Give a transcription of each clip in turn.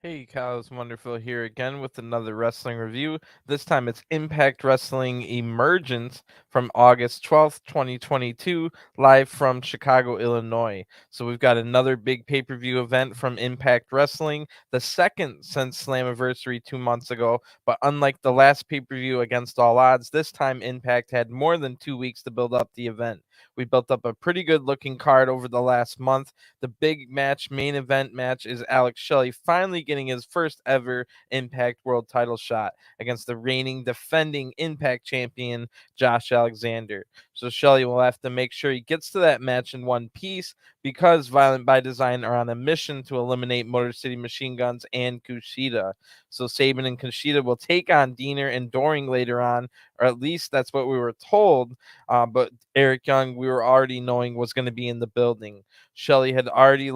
Hey, Kyle, it's wonderful here again with another wrestling review. This time it's Impact Wrestling Emergence from August 12th, 2022, live from Chicago, Illinois. So we've got another big pay-per-view event from Impact Wrestling, the second since Slammiversary 2 months ago. But unlike the last pay-per-view against all odds, this time Impact had more than 2 weeks to build up the event. We built up a pretty good looking card over the last month. The big match, main event match, is Alex Shelley finally getting his first ever Impact World title shot against the reigning defending Impact champion, Josh Alexander. So Shelley will have to make sure he gets to that match in one piece because Violent by Design are on a mission to eliminate Motor City Machine Guns and KUSHIDA. So Sabin and KUSHIDA will take on Diener and Doering later on, or at least that's what we were told. But Eric Young, we were already knowing was going to be in the building. Shelley had already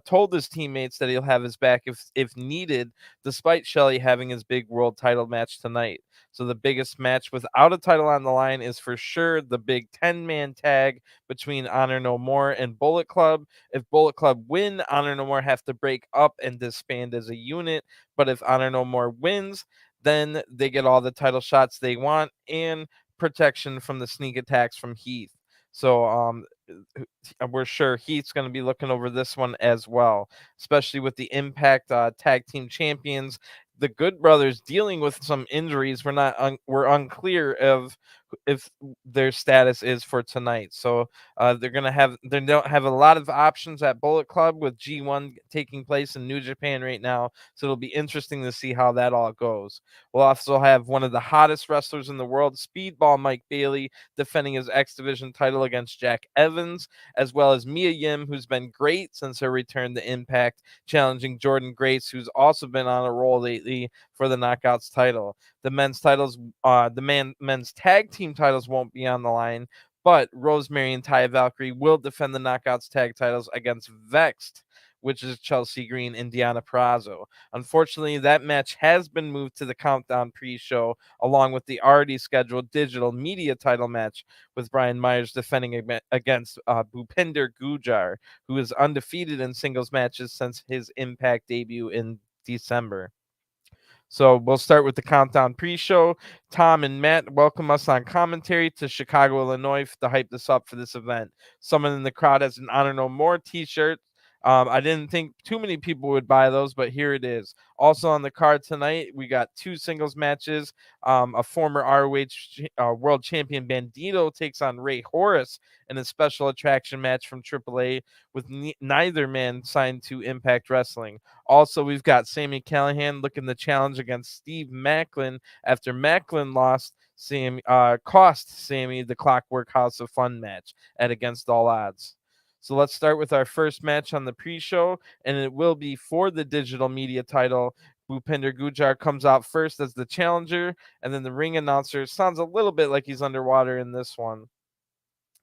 told his teammates that he'll have his back if needed, despite Shelley having his big world title match tonight. So the biggest match without a title on the line is for sure the big 10-man tag between Honor No More and Bullet Club. If Bullet Club win, Honor No More have to break up and disband as a unit. But if Honor No More wins, then they get all the title shots they want and protection from the sneak attacks from Heath. So we're sure Heath's going to be looking over this one as well, especially with the Impact Tag Team Champions. The Good Brothers dealing with some injuries. We're unclear of if their status is for tonight. So they don't have a lot of options at Bullet Club with G1 taking place in New Japan right now. So it'll be interesting to see how that all goes. We'll also have one of the hottest wrestlers in the world, Speedball Mike Bailey, defending his X Division title against Jack Evans, as well as Mia Yim, who's been great since her return to Impact, challenging Jordan Grace, who's also been on a roll lately for the Knockouts title. The men's tag team titles won't be on the line, but Rosemary and Taya Valkyrie will defend the Knockouts tag titles against Vexed, which is Chelsea Green and Deonna Purrazzo. Unfortunately, that match has been moved to the Countdown pre-show, along with the already scheduled digital media title match with Brian Myers defending against Bhupinder Gujjar, who is undefeated in singles matches since his Impact debut in December. So we'll start with the Countdown pre-show. Tom and Matt welcome us on commentary to Chicago, Illinois to hype this up for this event. Someone in the crowd has an Honor No More t-shirt. I didn't think too many people would buy those, but here it is. Also on the card tonight, we got two singles matches. A former ROH World Champion Bandito takes on Rey Horus in a special attraction match from AAA with neither man signed to Impact Wrestling. Also, we've got Sami Callihan looking to challenge against Steve Maclin after Maclin cost Sami the Clockwork House of Fun match at Against All Odds. So let's start with our first match on the pre-show, and it will be for the digital media title. Bhupinder Gujjar comes out first as the challenger, and then the ring announcer sounds a little bit like he's underwater in this one.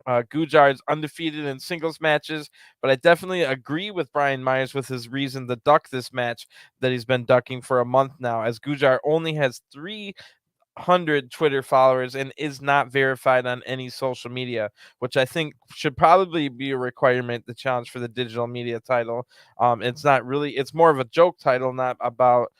Gujjar is undefeated in singles matches, but I definitely agree with Brian Myers with his reason to duck this match that he's been ducking for a month now, as Gujjar only has 300 Twitter followers and is not verified on any social media, which I think should probably be a requirement to challenge for the digital media title. It's more of a joke title, not about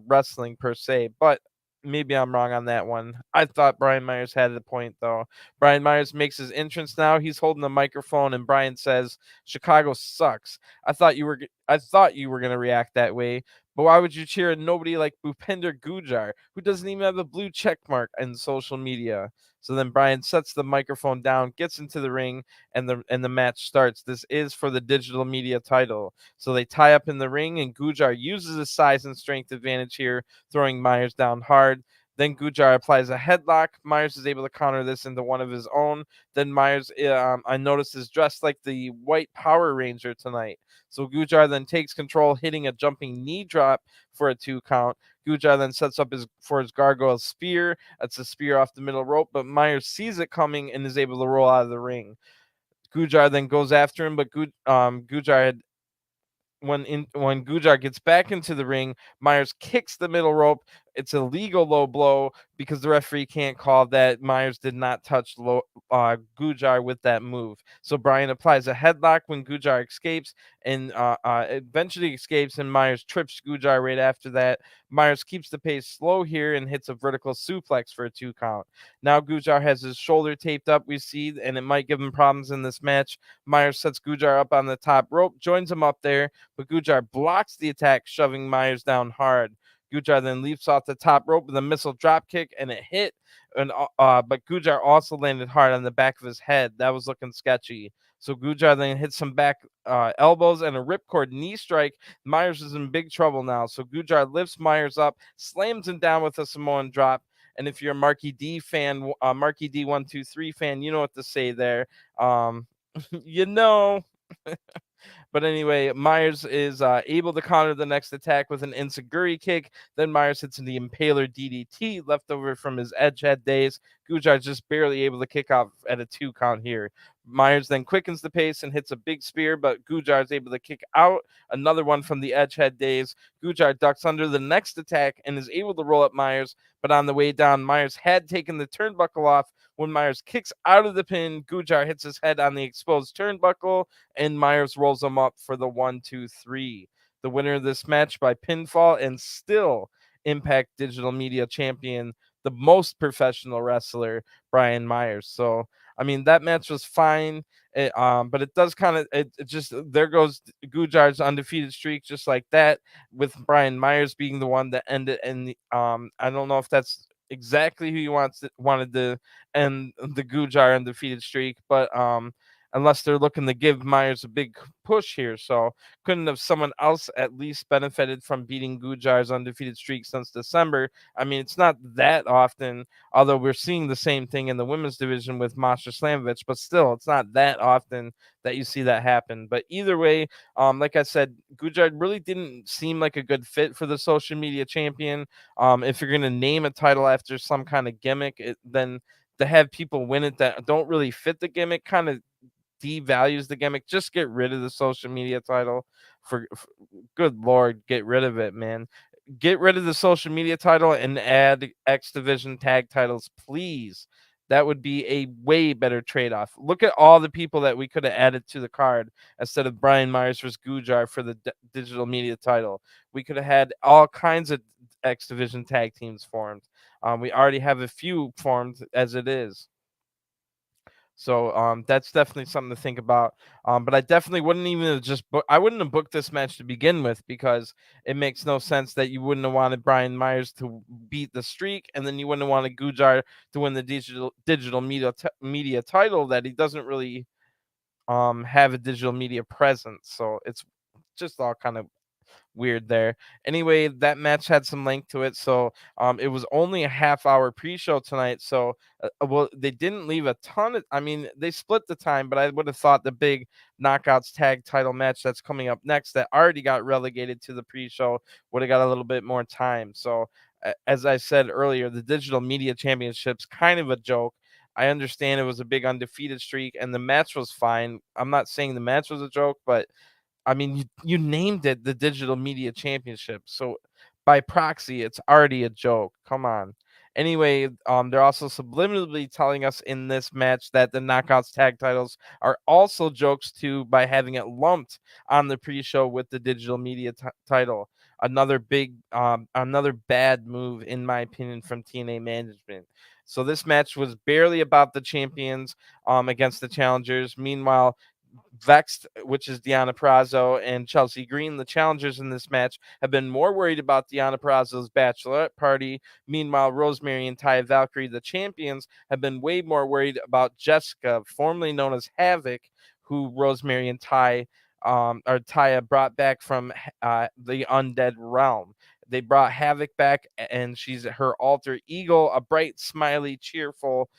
wrestling per se, but maybe I'm wrong on that one. I thought Brian Myers had the point though. Brian Myers makes his entrance now. He's holding the microphone and Brian says, "Chicago sucks. I thought you were going to react that way. But why would you cheer nobody like Bhupinder Gujjar, who doesn't even have a blue check mark in social media?" So then Brian sets the microphone down, gets into the ring, and the match starts. This is for the digital media title. So they tie up in the ring, and Gujjar uses his size and strength advantage here, throwing Myers down hard. Then Gujjar applies a headlock. Myers is able to counter this into one of his own. Then Myers, I noticed, is dressed like the White Power Ranger tonight. So Gujjar then takes control, hitting a jumping knee drop for a 2 count. Gujjar then sets up for his gargoyle spear. That's a spear off the middle rope, but Myers sees it coming and is able to roll out of the ring. Gujjar then goes after him, but Gujjar had when Gujjar gets back into the ring, Myers kicks the middle rope it's a legal low blow because the referee can't call that Myers did not touch Gujjar with that move. So Bryan applies a headlock when Gujjar escapes and eventually escapes, and Myers trips Gujjar right after that. Myers keeps the pace slow here and hits a vertical suplex for a 2 count. Now Gujjar has his shoulder taped up, we see, and it might give him problems in this match. Myers sets Gujjar up on the top rope, joins him up there, but Gujjar blocks the attack, shoving Myers down hard. Gujjar then leaps off the top rope with a missile drop kick, and it hit. But Gujjar also landed hard on the back of his head. That was looking sketchy. So Gujjar then hits some back elbows and a ripcord knee strike. Myers is in big trouble now. So Gujjar lifts Myers up, slams him down with a Samoan drop. And if you're a Marky D fan, Marky D123 fan, you know what to say there. You know. But anyway, Myers is able to counter the next attack with an Enziguri kick. Then Myers hits the Impaler DDT left over from his Edgehead days. Gujjar just barely able to kick off at a 2 count here. Myers then quickens the pace and hits a big spear, but Gujjar is able to kick out another one from the Edgehead days. Gujjar ducks under the next attack and is able to roll up Myers, but on the way down, Myers had taken the turnbuckle off. When Myers kicks out of the pin, Gujjar hits his head on the exposed turnbuckle, and Myers rolls him up for the 1-2-3. The winner of this match by pinfall and still Impact Digital Media Champion, the most professional wrestler, Brian Myers. So, I mean, that match was fine. But it does kind of it just there goes Gujjar's undefeated streak just like that, with Brian Myers being the one that ended. And I don't know if that's exactly who you wanted to end the Gujjar undefeated streak, but unless they're looking to give Myers a big push here. So couldn't have someone else at least benefited from beating Gujjar's undefeated streak since December? I mean, it's not that often, although we're seeing the same thing in the women's division with Masha Slamovich, but still, it's not that often that you see that happen. But either way, like I said, Gujjar really didn't seem like a good fit for the social media champion. If you're going to name a title after some kind of gimmick, then to have people win it that don't really fit the gimmick kind of devalues the gimmick. Just get rid of the social media title. For good lord, get rid of it, man. Get rid of the social media title and add X Division tag titles, please. That would be a way better trade-off. Look at all the people that we could have added to the card instead of Brian Myers versus Gujjar for the digital media title. We could have had all kinds of X Division tag teams formed. We already have a few formed as it is. So that's definitely something to think about. But I definitely wouldn't even have I wouldn't have booked this match to begin with, because it makes no sense that you wouldn't have wanted Brian Myers to beat the streak, and then you wouldn't have wanted Gujjar to win the digital media title that he doesn't really have a digital media presence. So it's just all kind of weird there. Anyway, that match had some length to it, so it was only a half-hour pre-show tonight. So, well, they didn't leave a ton of. I mean, they split the time, but I would have thought the big Knockouts tag title match that's coming up next, that already got relegated to the pre-show, would have got a little bit more time. So, as I said earlier, the Digital Media Championship's kind of a joke. I understand it was a big undefeated streak, and the match was fine. I'm not saying the match was a joke, but I mean, you named it the Digital Media Championship, so by proxy, it's already a joke. Come on. Anyway, they're also subliminally telling us in this match that the Knockouts tag titles are also jokes too, by having it lumped on the pre-show with the Digital Media title. Another bad move, in my opinion, from TNA management. So this match was barely about the champions against the challengers. Meanwhile, Vexed, which is Deonna Purrazzo, and Chelsea Green, the challengers in this match, have been more worried about Deonna Purrazzo's bachelorette party. Meanwhile, Rosemary and Taya Valkyrie, the champions, have been way more worried about Jessicka, formerly known as Havoc, who Rosemary and Taya brought back from the undead realm. They brought Havoc back, and she's her alter ego, a bright, smiley, cheerful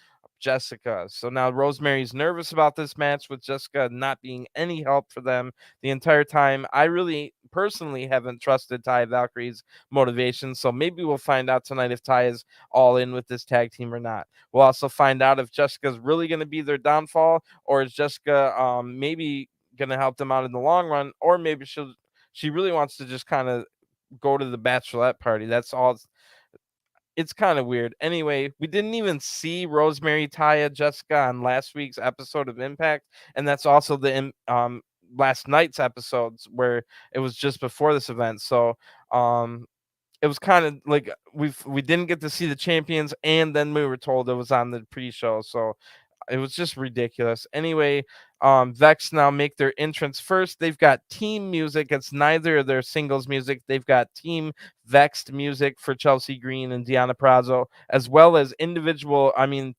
Jessicka. So now Rosemary's nervous about this match, with Jessicka not being any help for them the entire time. I really personally haven't trusted Taya Valkyrie's motivation, so maybe we'll find out tonight if Ty is all in with this tag team or not. We'll also find out if Jessica's really going to be their downfall, or is Jessicka maybe going to help them out in the long run, or maybe she really wants to just kind of go to the bachelorette party. That's all it's kind of weird. Anyway, we didn't even see Rosemary, Taya, Jessicka on last week's episode of Impact, and that's also last night's episodes where it was just before this event. So um it was kind of like we didn't get to see the champions, and then we were told it was on the pre-show. So it was just ridiculous. Anyway, Vex now make their entrance first. They've got team music. It's neither of their singles music. They've got team Vexed music for Chelsea Green and Deonna Purrazzo, as well as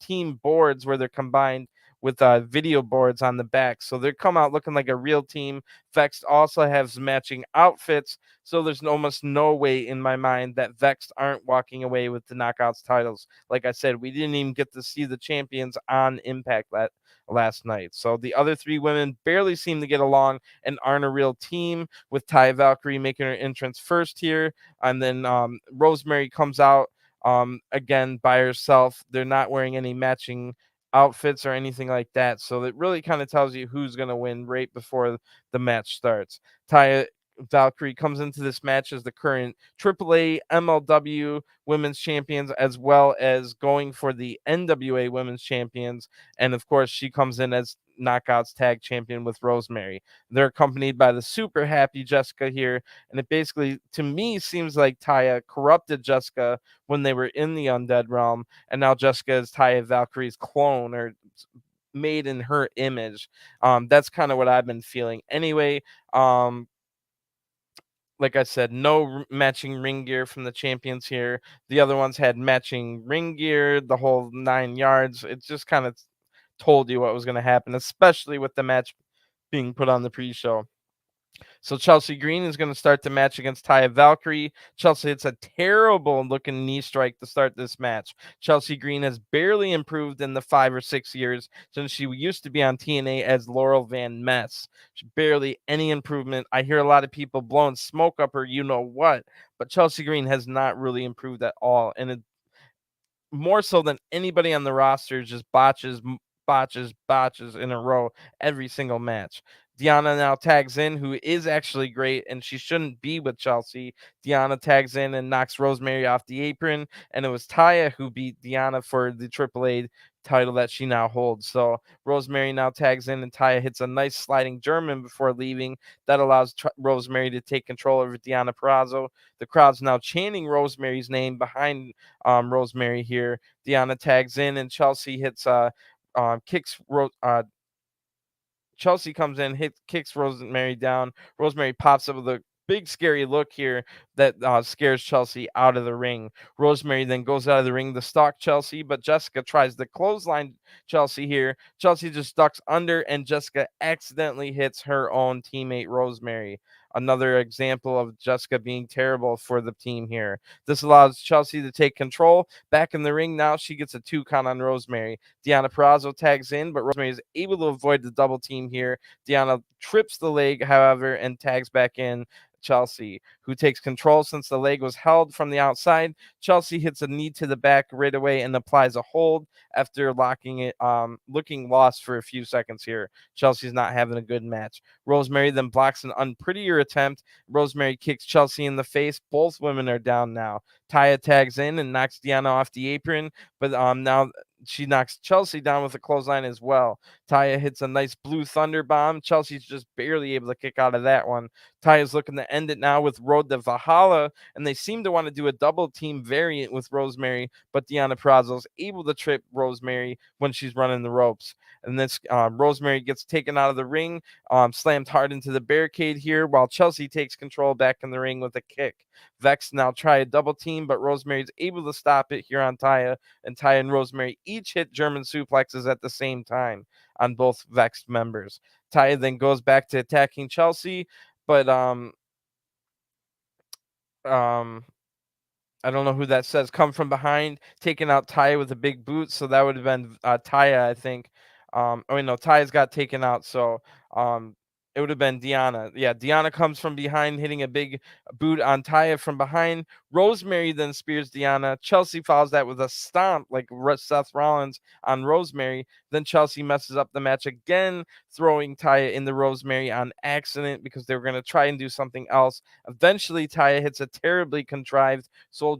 team boards where they're combined with video boards on the back. So they come out looking like a real team. Vexed also has matching outfits. So there's almost no way in my mind that Vexed aren't walking away with the Knockouts titles. Like I said, we didn't even get to see the champions on Impact last night. So the other three women barely seem to get along and aren't a real team, with Taya Valkyrie making her entrance first here. And then Rosemary comes out again by herself. They're not wearing any matching outfits or anything like that. So it really kind of tells you who's going to win right before the match starts. Taya Valkyrie comes into this match as the current AAA MLW Women's Champions, as well as going for the NWA Women's Champions. And of course, she comes in as Knockouts Tag Champion with Rosemary. They're accompanied by the super happy Jessicka here. And it basically, to me, seems like Taya corrupted Jessicka when they were in the Undead Realm. And now Jessicka is Taya Valkyrie's clone, or made in her image. That's kind of what I've been feeling. Anyway, like I said, no matching ring gear from the champions here. The other ones had matching ring gear, the whole 9 yards. It just kind of told you what was going to happen, especially with the match being put on the pre-show. So Chelsea Green is going to start the match against Taya Valkyrie. Chelsea hits a terrible looking knee strike to start this match. Chelsea Green has barely improved in the 5 or 6 years since she used to be on TNA as Laurel Van Ness. Barely any improvement. I hear a lot of people blowing smoke up her, you know what, but Chelsea Green has not really improved at all. And it, more so than anybody on the roster, just botches in a row every single match. Deonna now tags in, who is actually great, and she shouldn't be with Chelsea. Deonna tags in and knocks Rosemary off the apron, and it was Taya who beat Deonna for the AAA title that she now holds. So Rosemary now tags in, and Taya hits a nice sliding German before leaving. That allows Rosemary to take control over Deonna Purrazzo. The crowd's now chanting Rosemary's name behind Rosemary here. Deonna tags in, and Chelsea hits kicks Chelsea comes in, kicks Rosemary down. Rosemary pops up with a big scary look here that scares Chelsea out of the ring. Rosemary then goes out of the ring to stalk Chelsea, but Jessicka tries to clothesline Chelsea here. Chelsea just ducks under, and Jessicka accidentally hits her own teammate Rosemary. Another example of Jessicka being terrible for the team here. This allows Chelsea to take control. Back in the ring now, she gets a 2 count on Rosemary. Deonna Purrazzo tags in, but Rosemary is able to avoid the double team here. Deonna trips the leg, however, and tags back in Chelsea, who takes control since the leg was held from the outside. Chelsea hits a knee to the back right away and applies a hold after locking it, looking lost for a few seconds here. Chelsea's not having a good match. Rosemary then blocks an unprettier attempt. Rosemary kicks Chelsea in the face. Both women are down now. Taya tags in and knocks Deonna off the apron, but now she knocks Chelsea down with a clothesline as well. Taya hits a nice blue thunder bomb. Chelsea's just barely able to kick out of that one. Taya's looking to end it now with Road to Valhalla, and they seem to want to do a double team variant with Rosemary, but Deonna Purrazzo's able to trip Rosemary when she's running the ropes. And this Rosemary gets taken out of the ring, slammed hard into the barricade here, while Chelsea takes control back in the ring with a kick. Vex now try a double team, but Rosemary's able to stop it here on Taya, and Taya and Rosemary each hit German suplexes at the same time on both Vexed members. Taya then goes back to attacking Chelsea, but um I don't know who that says come from behind, taking out Taya with a big boot. So that would have been Taya, I think. Oh wait, no, Taya's got taken out. So It would have been Deonna. Yeah, Deonna comes from behind, hitting a big boot on Taya from behind. Rosemary then spears Deonna. Chelsea follows that with a stomp, like Seth Rollins on Rosemary. Then Chelsea messes up the match again, throwing Taya in the Rosemary on accident because they were going to try and do something else. Eventually, Taya hits a terribly contrived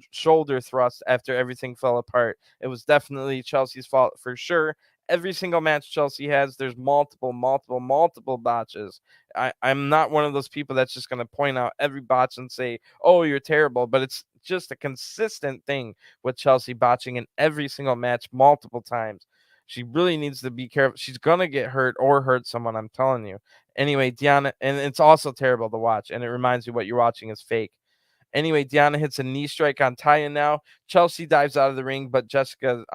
shoulder thrust after everything fell apart. It was definitely Chelsea's fault for sure. Every single match Chelsea has, there's multiple botches. I'm not one of those people that's just going to point out every botch and say, oh, you're terrible. But it's just a consistent thing with Chelsea botching in every single match multiple times. She really needs to be careful. She's going to get hurt or hurt someone, I'm telling you. Anyway, Deonna, and it's also terrible to watch. And it reminds you what you're watching is fake. Anyway, Deonna hits a knee strike on Taya now. Chelsea dives out of the ring, but Jessicka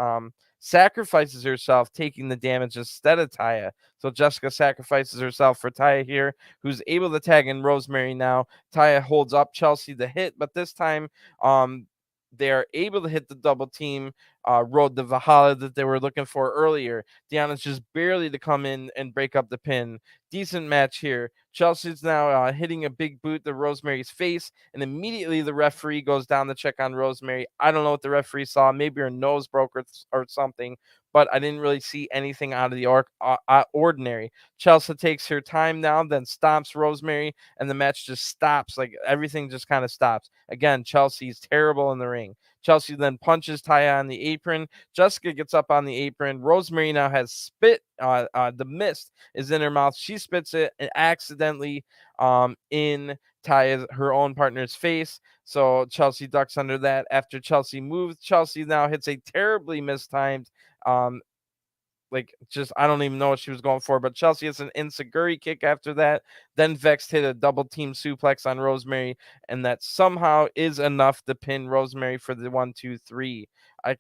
sacrifices herself, taking the damage instead of Taya. So Jessicka sacrifices herself for Taya here, who's able to tag in Rosemary now. Taya holds up Chelsea to hit, but this time they are able to hit the double team road to Valhalla that they were looking for earlier. Deonna's just barely to come in and break up the pin. Decent match here. Chelsea's now hitting a big boot to Rosemary's face, and immediately the referee goes down to check on Rosemary. I don't know what the referee saw. Maybe her nose broke or something, but I didn't really see anything out of the ordinary. Chelsea takes her time now, then stomps Rosemary, and the match just stops. Like everything just kind of stops. Again, Chelsea's terrible in the ring. Chelsea then punches Taya on the apron. Jessicka gets up on the apron. Rosemary now has spit. The mist is in her mouth. She spits it and accidentally in Taya's her own partner's face. So Chelsea ducks under that. After Chelsea moves, Chelsea now hits a terribly mistimed um, just I don't even know what she was going for, but Chelsea hits an enziguri kick after that. Then Vex hit a double team suplex on Rosemary, and that somehow is enough to pin Rosemary for the 1-2-3.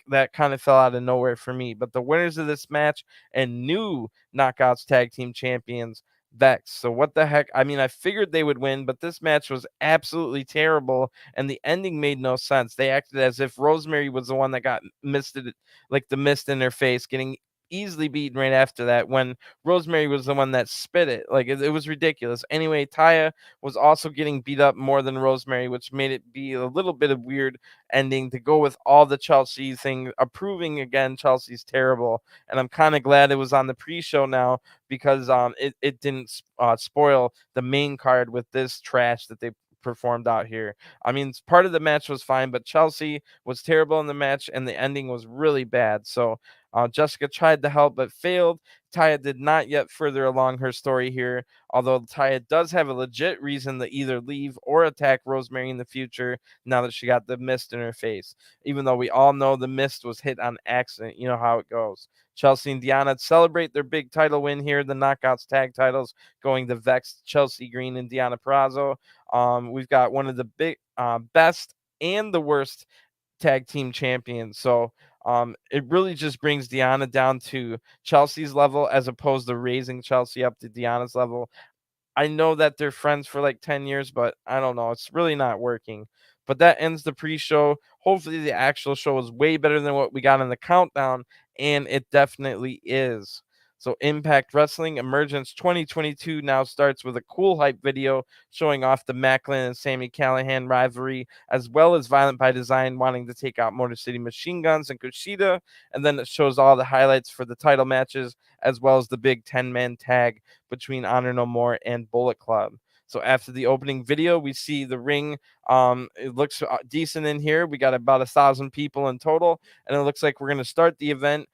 That kind of fell out of nowhere for me. But the winners of this match and new Knockouts Tag Team Champions, Vex. So what the heck? I mean, I figured they would win, but this match was absolutely terrible, and the ending made no sense. They acted as if Rosemary was the one that got misted, like the mist in their face, getting easily beaten right after that when Rosemary was the one that spit it. Like it was ridiculous. Anyway, Taya was also getting beat up more than Rosemary, which made it be a little bit of weird ending to go with all the Chelsea thing, approving again Chelsea's terrible. And I'm kind of glad it was on the pre-show now because it didn't spoil the main card with this trash that they performed out here. I mean, part of the match was fine, but Chelsea was terrible in the match and the ending was really bad. So Jessicka tried to help but failed. Taya did not yet further along her story here, although Taya does have a legit reason to either leave or attack Rosemary in the future now that she got the mist in her face. Even though we all know the mist was hit on accident, you know how it goes. Chelsea and Deonna celebrate their big title win here, the Knockouts tag titles going to Vex, Chelsea Green, and Deonna Purrazzo. We've got one of the big best and the worst tag team champions. So it really just brings Deonna down to Chelsea's level as opposed to raising Chelsea up to Deonna's level. I know that they're friends for like 10 years, but I don't know. It's really not working. But that ends the pre-show. Hopefully the actual show is way better than what we got in the countdown, and it definitely is. So Impact Wrestling Emergence 2022 now starts with a cool hype video showing off the Maclin and Sami Callihan rivalry, as well as Violent by Design wanting to take out Motor City Machine Guns and Kushida. And then it shows all the highlights for the title matches, as well as the big 10-man tag between Honor No More and Bullet Club. So after the opening video, we see the ring. It looks decent in here. We got about 1,000 people in total, and it looks like we're going to start the event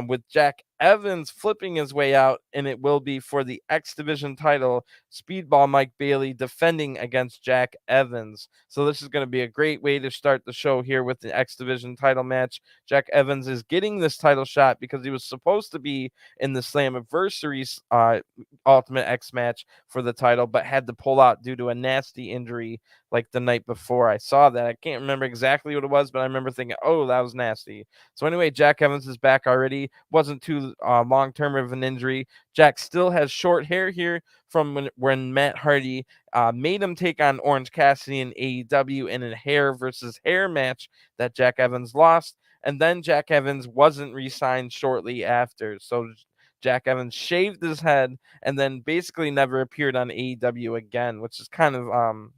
with Jack Evans flipping his way out, and it will be for the X Division title. Speedball Mike Bailey defending against Jack Evans. So this is going to be a great way to start the show here with the X Division title match. Jack Evans is getting this title shot because he was supposed to be in the Slammiversary Ultimate X match for the title, but had to pull out due to a nasty injury like the night before. I saw that. I can't remember exactly what it was, but I remember thinking, oh, that was nasty. So anyway, Jack Evans is back already. Wasn't too long-term of an injury. Jack still has short hair here from when Matt Hardy made him take on Orange Cassidy in AEW in a hair versus hair match that Jack Evans lost. And then Jack Evans wasn't re-signed shortly after. So Jack Evans shaved his head and then basically never appeared on AEW again, which is kind of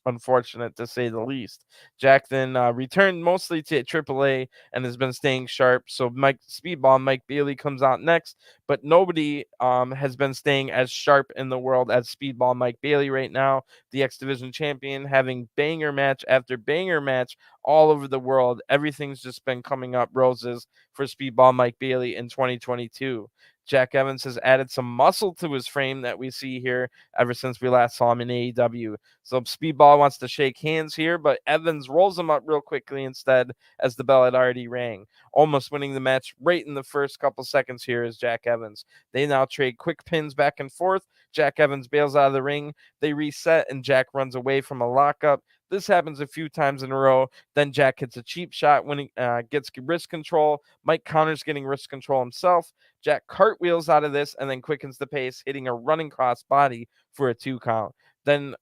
unfortunate to say the least. Jack then returned mostly to AAA and has been staying sharp. So Speedball Mike Bailey comes out next, but nobody has been staying as sharp in the world as Speedball Mike Bailey right now, the X Division champion, having banger match after banger match all over the world. Everything's just been coming up roses for Speedball Mike Bailey in 2022. Jack Evans has added some muscle to his frame that we see here ever since we last saw him in AEW. So Speedball wants to shake hands here, but Evans rolls him up real quickly instead as the bell had already rang, almost winning the match right in the first couple seconds here is Jack Evans. They now trade quick pins back and forth. Jack Evans bails out of the ring. They reset, and Jack runs away from a lockup. This happens a few times in a row. Then Jack hits a cheap shot when he gets wrist control. Mike counters getting wrist control himself. Jack cartwheels out of this and then quickens the pace, hitting a running cross body for a 2 count. Then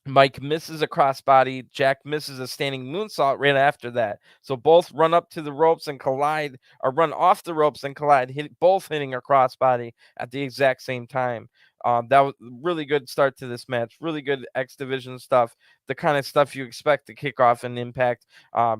Mike misses a crossbody. Jack misses a standing moonsault right after that. So both run up to the ropes and collide, or run off the ropes and collide, both hitting a crossbody at the exact same time. That was a really good start to this match. Really good X Division stuff. The kind of stuff you expect to kick off an Impact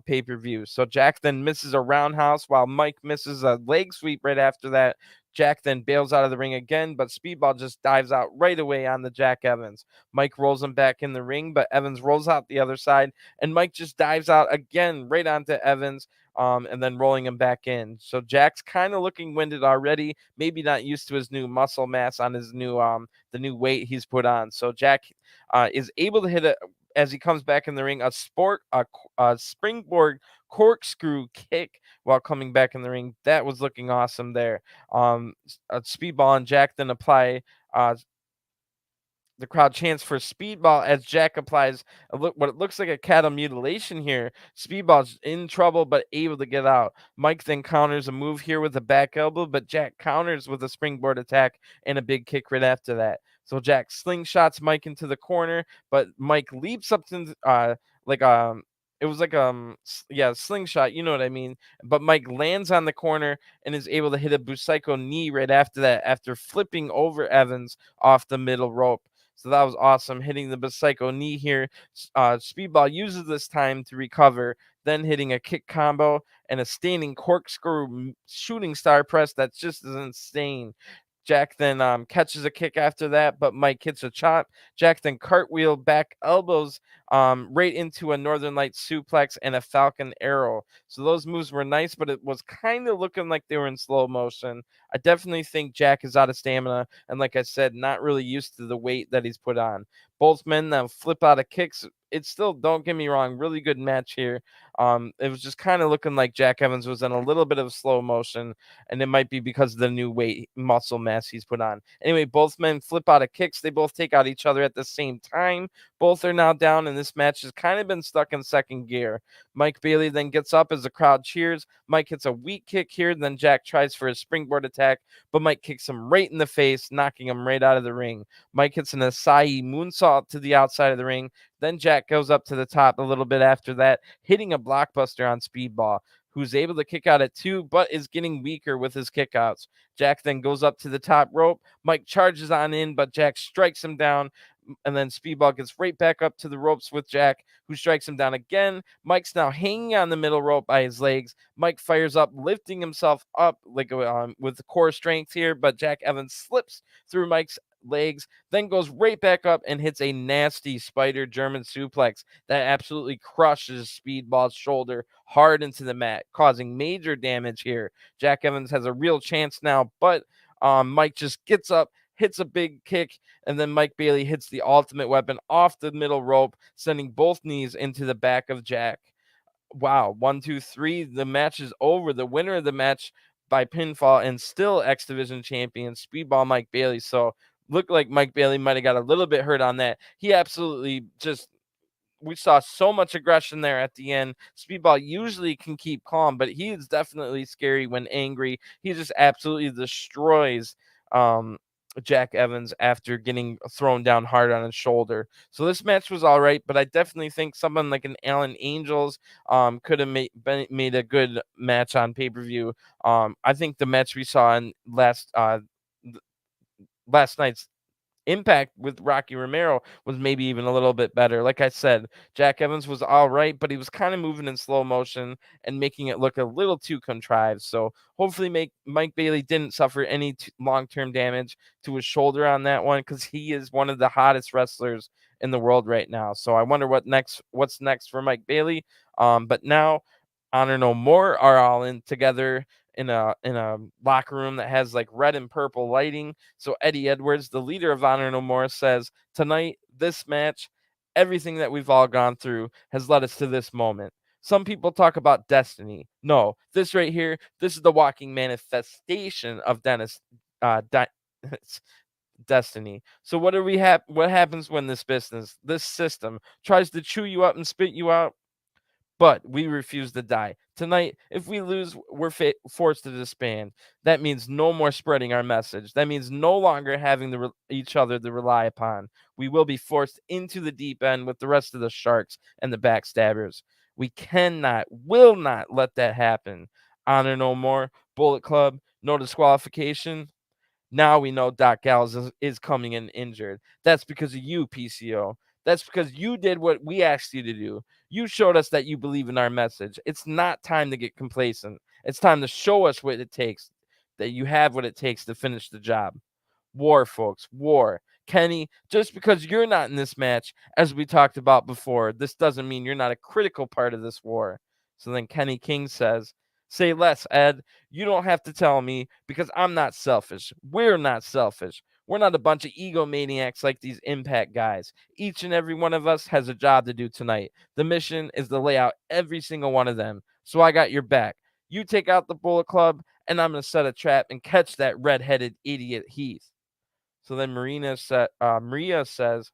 pay-per-view. So Jack then misses a roundhouse while Mike misses a leg sweep right after that. Jack then bails out of the ring again, but Speedball just dives out right away on the Jack Evans. Mike rolls him back in the ring, but Evans rolls out the other side, and Mike just dives out again right onto Evans, and then rolling him back in. So Jack's kind of looking winded already, maybe not used to his new muscle mass on his new the new weight he's put on. So Jack is able to hit it as he comes back in the ring, a springboard corkscrew kick while coming back in the ring. That was looking awesome there. Speedball and Jack then apply the crowd chants for Speedball as Jack applies what it looks like a cattle mutilation here. Speedball's in trouble but able to get out. Mike then counters a move here with a back elbow, but Jack counters with a springboard attack and a big kick right after that. So Jack slingshots Mike into the corner, but Mike leaps up to like it was like slingshot, you know what I mean. But Mike lands on the corner and is able to hit a Busaiku knee right after that, after flipping over Evans off the middle rope. So that was awesome, hitting the Busaiku knee here. Speedball uses this time to recover, then hitting a kick combo and a standing corkscrew shooting star press that's just as insane. Jack then catches a kick after that, but Mike hits a chop. Jack then cartwheel back elbows right into a Northern Lights suplex and a Falcon Arrow. So those moves were nice, but it was kind of looking like they were in slow motion. I definitely think Jack is out of stamina, and like I said, not really used to the weight that he's put on. Both men now flip out of kicks. It's still, don't get me wrong, really good match here. It was just kind of looking like Jack Evans was in a little bit of slow motion, and it might be because of the new weight muscle mass he's put on. Anyway, both men flip out of kicks. They both take out each other at the same time. Both are now down, and this match has kind of been stuck in second gear. Mike Bailey then gets up as the crowd cheers. Mike hits a weak kick here. Then Jack tries for a springboard attack, but Mike kicks him right in the face, knocking him right out of the ring. Mike hits an Asai moonsault to the outside of the ring. Then Jack goes up to the top a little bit after that, hitting a blockbuster on Speedball, who's able to kick out at 2, but is getting weaker with his kickouts. Jack then goes up to the top rope. Mike charges on in, but Jack strikes him down. And then Speedball gets right back up to the ropes with Jack, who strikes him down again. Mike's now hanging on the middle rope by his legs. Mike fires up, lifting himself up like with the core strength here, but Jack Evans slips through Mike's legs, then goes right back up and hits a nasty spider German suplex that absolutely crushes Speedball's shoulder hard into the mat, causing major damage here. Jack Evans has a real chance now, but Mike just gets up, hits a big kick, and then Mike Bailey hits the ultimate weapon off the middle rope, sending both knees into the back of Jack. Wow, 1, 2, 3. The match is over. The winner of the match by pinfall and still X Division champion, Speedball Mike Bailey. So looked like Mike Bailey might have got a little bit hurt on that. He absolutely just, we saw so much aggression there at the end. Speedball usually can keep calm, but he is definitely scary when angry. He just absolutely destroys Jack Evans after getting thrown down hard on his shoulder. So this match was all right, but I definitely think someone like an Alan Angels could have made a good match on pay-per-view. I think the match we saw in last night's Impact with Rocky Romero was maybe even a little bit better. Like I said, Jack Evans was all right, but he was kind of moving in slow motion and making it look a little too contrived. So hopefully Mike Bailey didn't suffer any long-term damage to his shoulder on that one, because he is one of the hottest wrestlers in the world right now. So I wonder what's next for Mike Bailey. But now Honor No More are all in together in a locker room that has like red and purple lighting. So Eddie Edwards, the leader of Honor No More, says, tonight, this match, everything that we've all gone through has led us to this moment. Some people talk about destiny. No, this right here, this is the walking manifestation of destiny. So what do we have? What happens when this system tries to chew you up and spit you out? But we refuse to die. Tonight, if we lose, we're forced to disband. That means no more spreading our message. That means no longer having each other to rely upon. We will be forced into the deep end with the rest of the sharks and the backstabbers. We will not let that happen. Honor No More, Bullet Club, no disqualification. Now we know Doc Gallows is coming in injured. That's because of you, PCO. That's because you did what we asked you to do. You showed us that you believe in our message. It's not time to get complacent. It's time to show us what it takes, that you have what it takes to finish the job. War, folks, war. Kenny, just because you're not in this match, as we talked about before, this doesn't mean you're not a critical part of this war. So then Kenny King says, say less, Ed. You don't have to tell me, because I'm not selfish. We're not selfish. We're not a bunch of egomaniacs like these Impact guys. Each and every one of us has a job to do tonight. The mission is to lay out every single one of them. So I got your back. You take out the Bullet Club, and I'm going to set a trap and catch that red-headed idiot Heath. So then Maria says,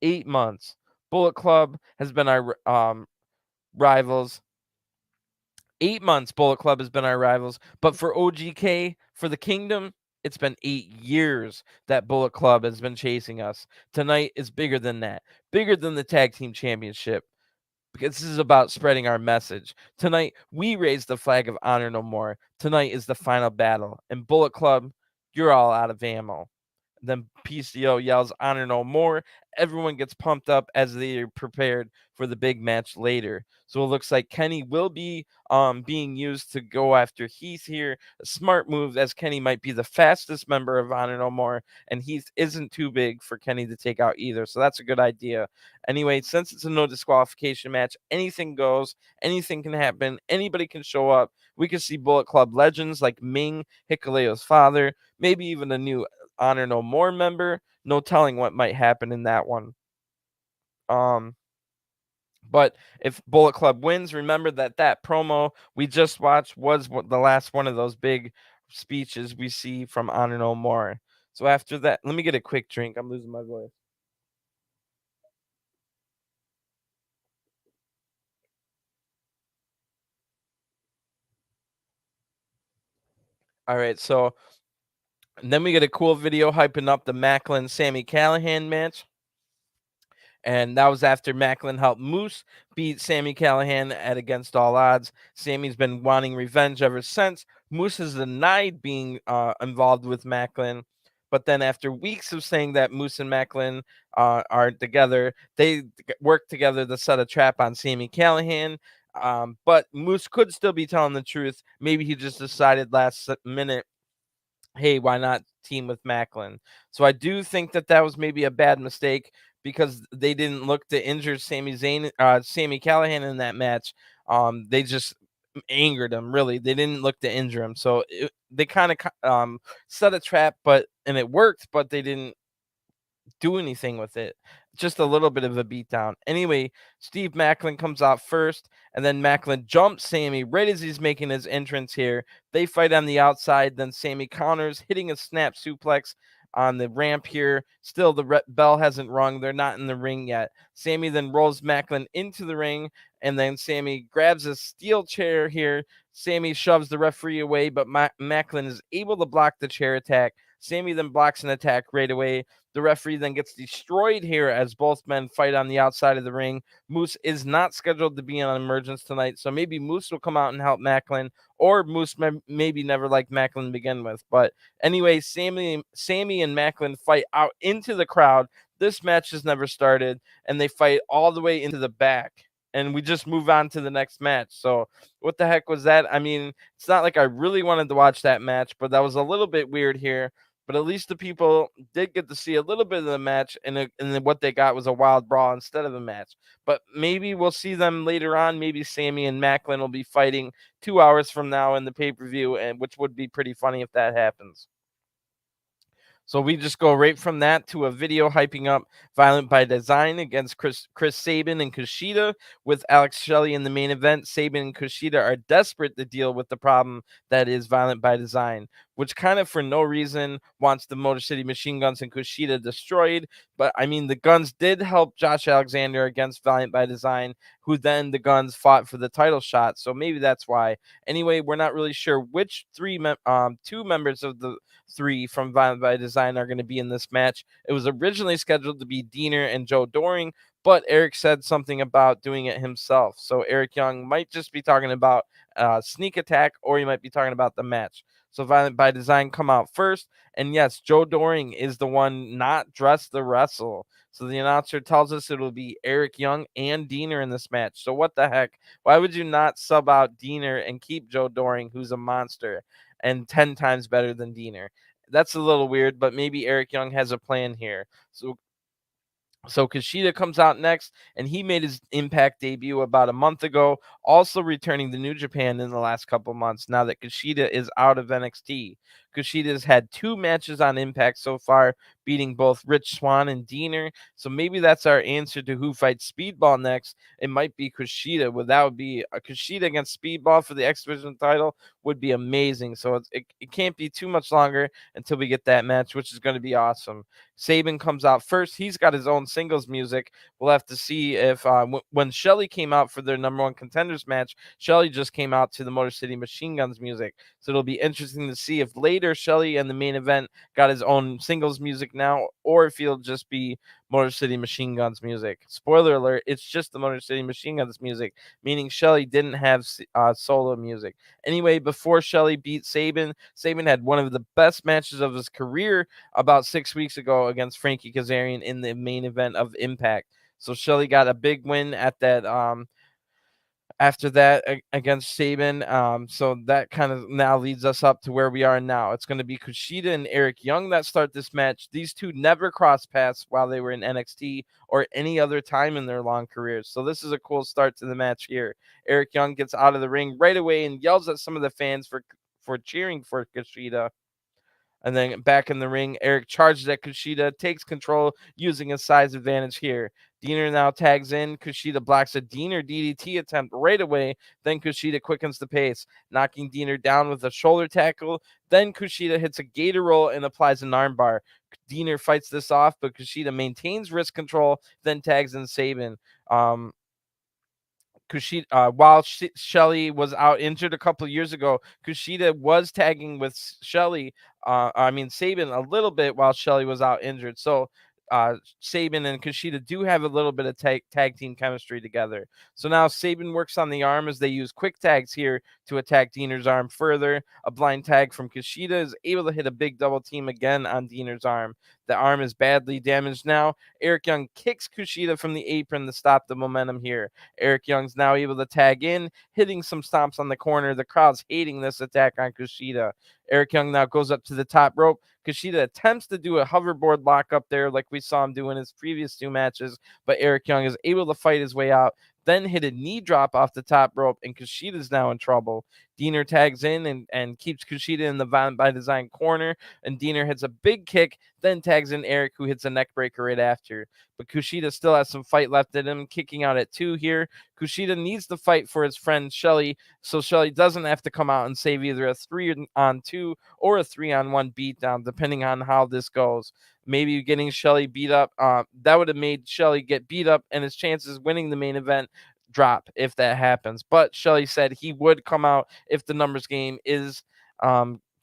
8 months. Bullet Club has been our rivals. 8 months, Bullet Club has been our rivals. But for OGK, for the Kingdom, it's been 8 years that Bullet Club has been chasing us. Tonight is bigger than that, bigger than the Tag Team Championship, because this is about spreading our message. Tonight, we raise the flag of Honor No More. Tonight is the final battle. And Bullet Club, you're all out of ammo. Then PCO yells Honor No More. Everyone gets pumped up as they are prepared for the big match later. So it looks like Kenny will be being used to go after Heath here. A smart move, as Kenny might be the fastest member of Honor No More, and Heath isn't too big for Kenny to take out either. So that's a good idea. Anyway, since it's a no disqualification match, anything goes, anything can happen, anybody can show up. We can see Bullet Club legends like Ming, Hikuleo's father, maybe even a new Honor No More member. No telling what might happen in that one. But if Bullet Club wins, remember that promo we just watched was the last one of those big speeches we see from Honor No More. So after that, let me get a quick drink. I'm losing my voice. All right, so then we get a cool video hyping up the Maclin Sami Callihan match. And that was after Maclin helped Moose beat Sami Callihan at Against All Odds. Sammy's been wanting revenge ever since. Moose has denied being involved with Maclin. But then after weeks of saying that Moose and Maclin are together, they work together to set a trap on Sami Callihan. But Moose could still be telling the truth. Maybe he just decided last minute, hey, why not team with Maclin? So I do think that was maybe a bad mistake, because they didn't look to injure Sami Callihan in that match. They just angered him, really. They didn't look to injure him. So they kind of set a trap, and it worked, but they didn't do anything with it. Just a little bit of a beatdown. Anyway, Steve Maclin comes out first, and then Maclin jumps Sami right as he's making his entrance here. They fight on the outside, then Sami counters, hitting a snap suplex on the ramp here. Still, the bell hasn't rung. They're not in the ring yet. Sami then rolls Maclin into the ring, and then Sami grabs a steel chair here. Sami shoves the referee away, but Maclin is able to block the chair attack. Sami then blocks an attack right away. The referee then gets destroyed here as both men fight on the outside of the ring. Moose is not scheduled to be on Emergence tonight, so maybe Moose will come out and help Maclin, or Moose maybe never liked Maclin to begin with. But anyway, Sami and Maclin fight out into the crowd. This match has never started, and they fight all the way into the back. And we just move on to the next match. So what the heck was that? I mean, it's not like I really wanted to watch that match, but that was a little bit weird here. But at least the people did get to see a little bit of the match, and then what they got was a wild brawl instead of a match. But maybe we'll see them later on. Maybe Sami and Maclin will be fighting 2 hours from now in the pay-per-view, and which would be pretty funny if that happens. So we just go right from that to a video hyping up Violent by Design against Chris Sabin and KUSHIDA with Alex Shelley in the main event. Sabin and KUSHIDA are desperate to deal with the problem that is Violent by Design, which kind of for no reason wants the Motor City Machine Guns and KUSHIDA destroyed. But I mean, the Guns did help Josh Alexander against Violent by Design, who then the Guns fought for the title shot. So maybe that's why. Anyway, we're not really sure which two members of the three from Violent by Design are going to be in this match. It was originally scheduled to be Diener and Joe Doering, but Eric said something about doing it himself. So Eric Young might just be talking about sneak attack, or he might be talking about the match. So Violent by Design come out first. And yes, Joe Doering is the one not dressed to wrestle. So the announcer tells us it'll be Eric Young and Diener in this match. So what the heck? Why would you not sub out Diener and keep Joe Doering, who's a monster and 10 times better than Diener? That's a little weird, but maybe Eric Young has a plan here. So KUSHIDA comes out next, and he made his Impact debut about a month ago, also returning to New Japan in the last couple months now that KUSHIDA is out of NXT. KUSHIDA's had 2 matches on Impact so far, beating both Rich Swann and Diener. So maybe that's our answer to who fights Speedball next. It might be KUSHIDA. Well, that would be a KUSHIDA against Speedball for the X Division title would be amazing. So it can't be too much longer until we get that match, which is going to be awesome. Sabin comes out first. He's got his own singles music. We'll have to see if when Shelley came out for their number 1 contenders match, Shelley just came out to the Motor City Machine Guns music. So it'll be interesting to see if later Shelley in the main event got his own singles music now, or if he'll just be Motor City Machine Guns music. Spoiler alert, it's just the Motor City Machine Guns music, meaning Shelley didn't have solo music. Anyway, before Shelley beat Sabin, Sabin had one of the best matches of his career about 6 weeks ago against Frankie Kazarian in the main event of Impact. So Shelley got a big win at that after that against Sabin. So that kind of now leads us up to where we are now. It's going to be KUSHIDA and Eric Young that start this match. These two never crossed paths while they were in NXT or any other time in their long careers. So this is a cool start to the match here. Eric Young gets out of the ring right away and yells at some of the fans for cheering for KUSHIDA. And then back in the ring, Eric charges at KUSHIDA, takes control using his size advantage here. Diener now tags in. KUSHIDA blocks a Diener DDT attempt right away. Then KUSHIDA quickens the pace, knocking Diener down with a shoulder tackle. Then KUSHIDA hits a gator roll and applies an armbar. Diener fights this off, but KUSHIDA maintains wrist control, then tags in Sabin. KUSHIDA, while Shelley was out injured a couple of years ago, KUSHIDA was tagging with Sabin a little bit while Shelley was out injured. So Sabin and KUSHIDA do have a little bit of tag team chemistry together. So now Sabin works on the arm as they use quick tags here to attack Diener's arm further. A blind tag from KUSHIDA is able to hit a big double team again on Diener's arm. The arm is badly damaged now. Eric Young kicks KUSHIDA from the apron to stop the momentum here. Eric Young's now able to tag in, hitting some stomps on the corner. The crowd's hating this attack on KUSHIDA. Eric Young now goes up to the top rope. KUSHIDA attempts to do a hoverboard lock up there like we saw him do in his previous 2 matches, but Eric Young is able to fight his way out, then hit a knee drop off the top rope, and KUSHIDA's now in trouble. Diener tags in and keeps KUSHIDA in the Violent by Design corner, and Diener hits a big kick, then tags in Eric, who hits a neck breaker right after. But KUSHIDA still has some fight left in him, kicking out at 2 here. KUSHIDA needs to fight for his friend Shelley, so Shelley doesn't have to come out and save either a 3-on-2 or a 3-on-1 beatdown, depending on how this goes. Maybe getting Shelley beat up, that would have made Shelley get beat up, and his chances winning the main event drop if that happens. But Shelley said he would come out if the numbers game is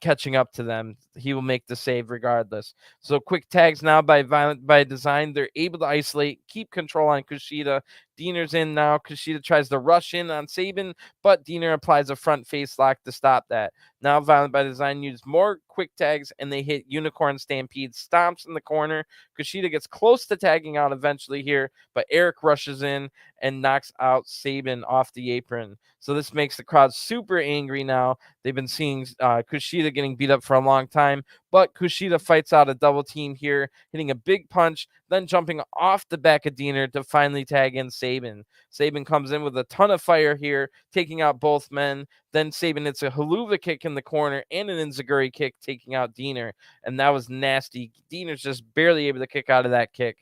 catching up to them. He will make the save regardless. So quick tags now by Violent by Design. They're able to isolate, keep control on KUSHIDA. Diener's in now. KUSHIDA tries to rush in on Sabin, but Diener applies a front face lock to stop that. Now Violent by Design use more quick tags, and they hit Unicorn Stampede. Stomps in the corner. KUSHIDA gets close to tagging out eventually here, but Eric rushes in and knocks out Sabin off the apron. So this makes the crowd super angry now. They've been seeing KUSHIDA getting beat up for a long time, but KUSHIDA fights out a double team here, hitting a big punch, then jumping off the back of Diener to finally tag in Sabin. Sabin comes in with a ton of fire here, taking out both men. Then Sabin hits a haluva kick in the corner and an enziguri kick, taking out Diener, and that was nasty. Diener's just barely able to kick out of that kick.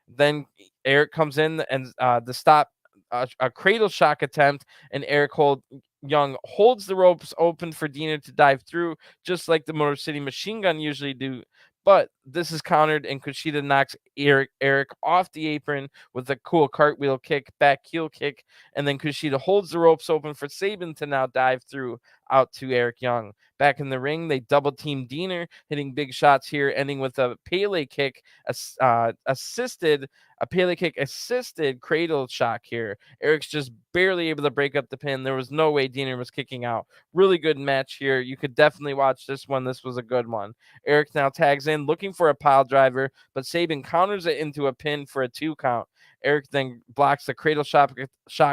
Then Eric comes in and to stop a cradle shock attempt, and Young holds the ropes open for Diener to dive through, just like the Motor City Machine Gun usually do. But this is countered, and KUSHIDA knocks Eric off the apron with a cool cartwheel kick, back heel kick, and then KUSHIDA holds the ropes open for Sabin to now dive through out to Eric Young. Back in the ring, they double team Diener, hitting big shots here, ending with a Pele kick assisted cradle shock here. Eric's just barely able to break up the pin. There was no way Diener was kicking out. Really good match here. You could definitely watch this one. This was a good one. Eric now tags in looking for a pile driver, but Sabin counters it into a pin for a 2 count. Eric then blocks the cradle shock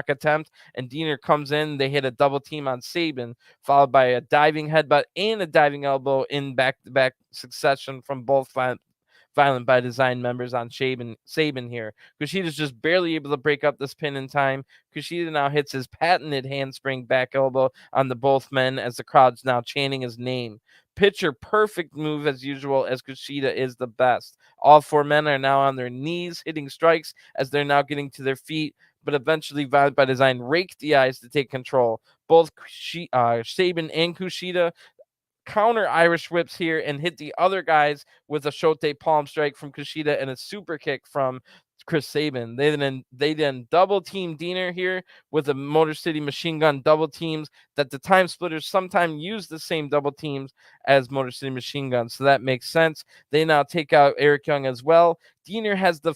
attempt, and Diener comes in. They hit a double team on Sabin, followed by a diving headbutt and a diving elbow in back-to-back succession from both Violent by Design members on Sabin here. KUSHIDA's just barely able to break up this pin in time. KUSHIDA now hits his patented handspring back elbow on the both men as the crowd's now chanting his name. Picture perfect move as usual, as KUSHIDA is the best. All 4 men are now on their knees hitting strikes as they're now getting to their feet, but eventually Violent by Design rake the eyes to take control. Both Sabin and KUSHIDA counter Irish whips here and hit the other guys with a Shote palm strike from KUSHIDA and a super kick from Chris Sabin. They then double team Diener here with a Motor City Machine Gun double teams that the Time Splitters sometimes use the same double teams as Motor City Machine Gun. So that makes sense. They now take out Eric Young as well. Diener has the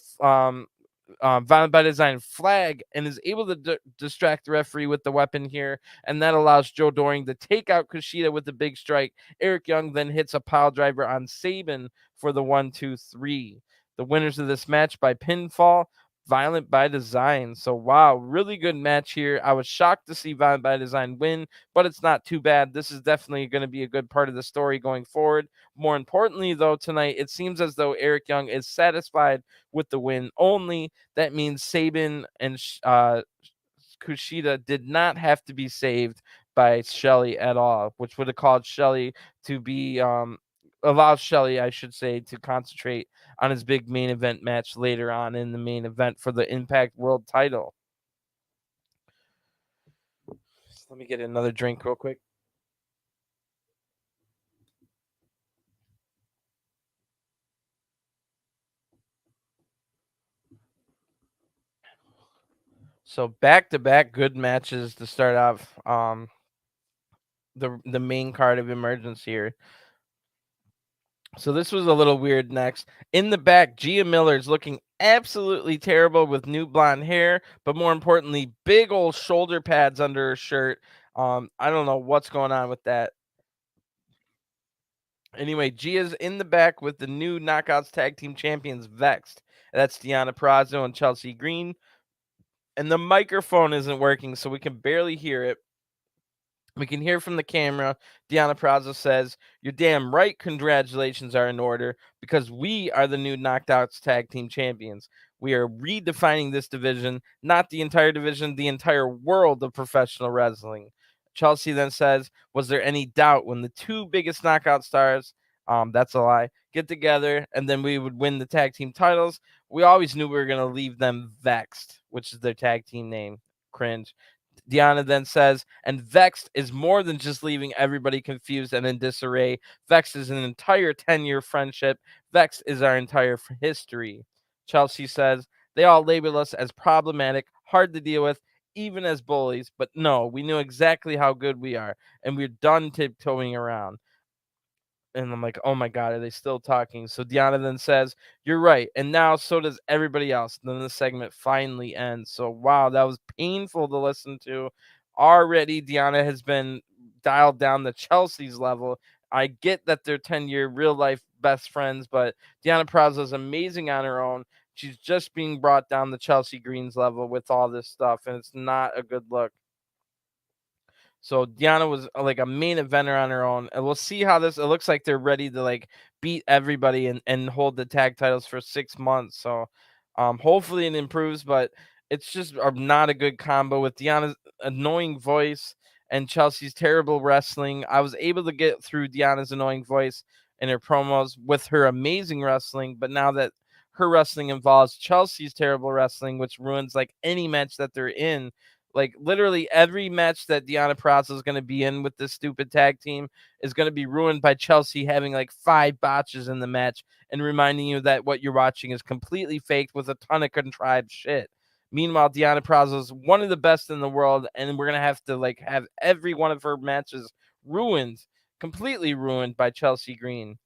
Violent by Design flag and is able to distract the referee with the weapon here, and that allows Joe Doering to take out KUSHIDA with the big strike. Eric Young then hits a pile driver on Sabin for the 1-2-3. The winners of this match by pinfall, Violent by Design. So wow, really good match here. I was shocked to see Violent by Design win, but it's not too bad. This is definitely going to be a good part of the story going forward. More importantly, though, tonight it seems as though Eric Young is satisfied with the win only. That means Sabin and KUSHIDA did not have to be saved by Shelley at all, which would have caused Shelley to be allowed Shelley, I should say, to concentrate on his big main event match later on in the main event for the Impact World title. So let me get another drink real quick. So back-to-back good matches to start off the main card of Emergence here. So this was a little weird next. In the back, Gia Miller is looking absolutely terrible with new blonde hair, but more importantly, big old shoulder pads under her shirt. I don't know what's going on with that. Anyway, Gia's in the back with the new Knockouts Tag Team Champions Vexed. That's Deonna Purrazzo and Chelsea Green. And the microphone isn't working, so we can barely hear it. We can hear from the camera. Deonna Purrazzo says, "You're damn right. Congratulations are in order because we are the new Knockouts Tag Team Champions. We are redefining this division, not the entire division, the entire world of professional wrestling." Chelsea then says, "Was there any doubt when the 2 biggest knockout stars, that's a lie, get together and then we would win the tag team titles? We always knew we were going to leave them vexed," which is their tag team name. Cringe. Deonna then says, "And Vexed is more than just leaving everybody confused and in disarray. Vexed is an entire 10-year friendship. Vexed is our entire history." Chelsea says, "They all label us as problematic, hard to deal with, even as bullies. But no, we knew exactly how good we are, and we're done tiptoeing around. And I'm like, oh my God, are they still talking? So Deonna then says, you're right. And now so does everybody else. Then the segment finally ends. So, wow, that was painful to listen to. Already, Deonna has been dialed down to Chelsea's level. I get that they're 10-year real life best friends, but Deonna Purrazzo is amazing on her own. She's just being brought down to Chelsea Green's level with all this stuff, and it's not a good look. So Deonna was like a main eventer on her own, and we'll see how this. It looks like they're ready to like beat everybody and hold the tag titles for 6 months. So, hopefully it improves, but it's just not a good combo with Deonna's annoying voice and Chelsea's terrible wrestling. I was able to get through Deonna's annoying voice and her promos with her amazing wrestling, but now that her wrestling involves Chelsea's terrible wrestling, which ruins like any match that they're in. Like literally every match that Deonna Purrazzo is going to be in with this stupid tag team is going to be ruined by Chelsea having like 5 botches in the match and reminding you that what you're watching is completely faked with a ton of contrived shit. Meanwhile, Deonna Purrazzo is one of the best in the world, and we're going to have to like have every one of her matches ruined, completely ruined by Chelsea Green.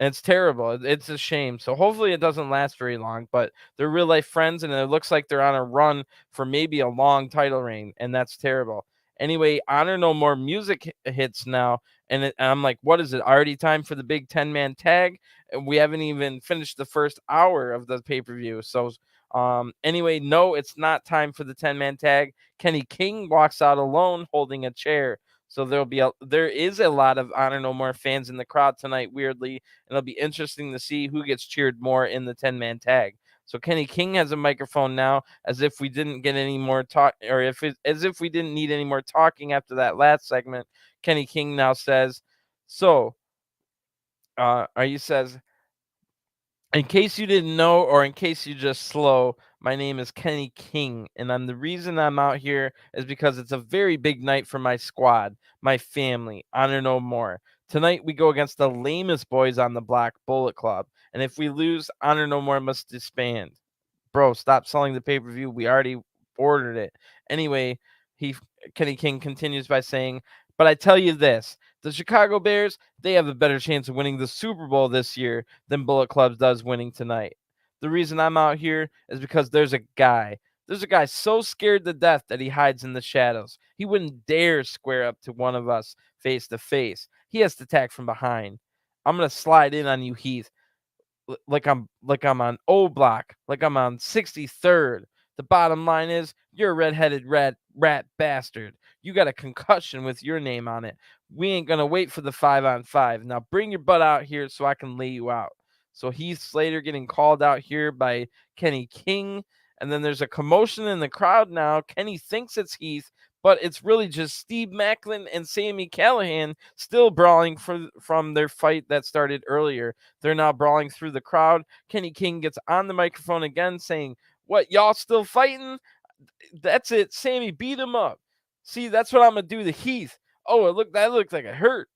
And it's terrible. It's a shame. So hopefully it doesn't last very long, but they're real life friends, and it looks like they're on a run for maybe a long title reign, and that's terrible. Anyway, Honor No More music hits now, and I'm like, what is it? Already time for the big 10-man tag? And we haven't even finished the first hour of the pay-per-view. So anyway, no, it's not time for the 10-man tag. Kenny King walks out alone holding a chair. So there is a lot of Honor No More fans in the crowd tonight, weirdly, and it'll be interesting to see who gets cheered more in the 10-man tag. So Kenny King has a microphone now, as if we didn't get any more talk, or as if we didn't need any more talking after that last segment. Kenny King now says, "So, he says, in case you didn't know, or in case you just slow, my name is Kenny King, and the reason I'm out here is because it's a very big night for my squad, my family, Honor No More. Tonight we go against the lamest boys on the block, Bullet Club, and if we lose, Honor No More must disband. Bro, stop selling the pay-per-view. We already ordered it. Anyway, he Kenny King continues by saying, but I tell you this, the Chicago Bears, they have a better chance of winning the Super Bowl this year than Bullet Club does winning tonight. The reason I'm out here is because there's a guy. There's a guy so scared to death that he hides in the shadows. He wouldn't dare square up to one of us face to face. He has to attack from behind. I'm going to slide in on you, Heath, like I'm on O Block, like I'm on 63rd. The bottom line is you're a redheaded rat bastard. You got a concussion with your name on it. We ain't gonna wait for the 5-on-5. Now bring your butt out here so I can lay you out. So Heath Slater getting called out here by Kenny King. And then there's a commotion in the crowd now. Kenny thinks it's Heath, but it's really just Steve Maclin and Sami Callihan still brawling from their fight that started earlier. They're now brawling through the crowd. Kenny King gets on the microphone again saying, what, y'all still fighting? That's it. Sami beat him up. See, that's what I'm going to do to Heath. Oh, that looked like it hurt.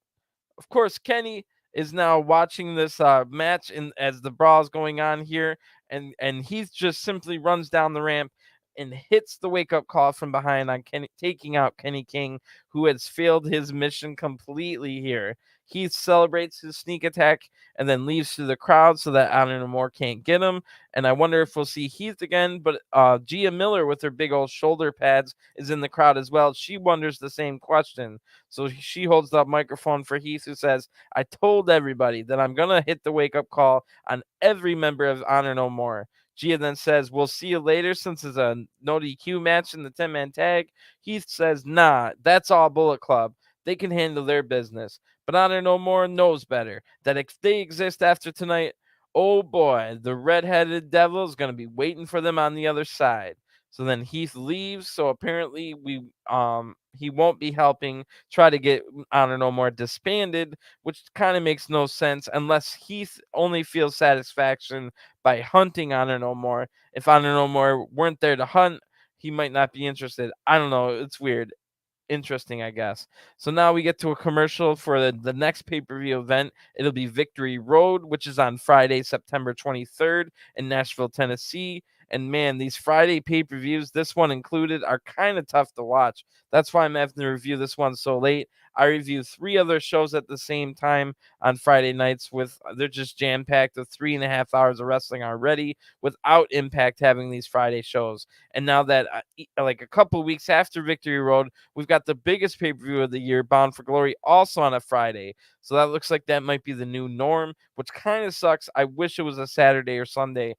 Of course, Kenny is now watching this match as the brawl is going on here, and Heath just simply runs down the ramp and hits the wake-up call from behind on Kenny, taking out Kenny King, who has failed his mission completely here. Heath celebrates his sneak attack and then leaves through the crowd so that Honor No More can't get him. And I wonder if we'll see Heath again, but Gia Miller with her big old shoulder pads is in the crowd as well. She wonders the same question. So she holds the microphone for Heath, who says, I told everybody that I'm going to hit the wake-up call on every member of Honor No More. Gia then says, we'll see you later since it's a no DQ match in the 10-man tag. Heath says, nah, that's all Bullet Club. They can handle their business. But Honor No More knows better, that if they exist after tonight, oh boy, the red-headed devil is going to be waiting for them on the other side. So then Heath leaves. So apparently he won't be helping try to get Honor No More disbanded, which kind of makes no sense unless Heath only feels satisfaction by hunting Honor No More. If Honor No More weren't there to hunt, he might not be interested. I don't know. It's weird. Interesting, I guess. So now we get to a commercial for the next pay-per-view event. It'll be Victory Road, which is on Friday, September 23rd in Nashville, Tennessee. And man, these Friday pay-per-views, this one included, are kind of tough to watch. That's why I'm having to review this one so late. I review 3 other shows at the same time on Friday nights. They're just jam-packed with 3.5 hours of wrestling already, without Impact having these Friday shows. And now that like a couple weeks after Victory Road, we've got the biggest pay-per-view of the year, Bound for Glory, also on a Friday. So that looks like that might be the new norm, which kind of sucks. I wish it was a Saturday or Sunday.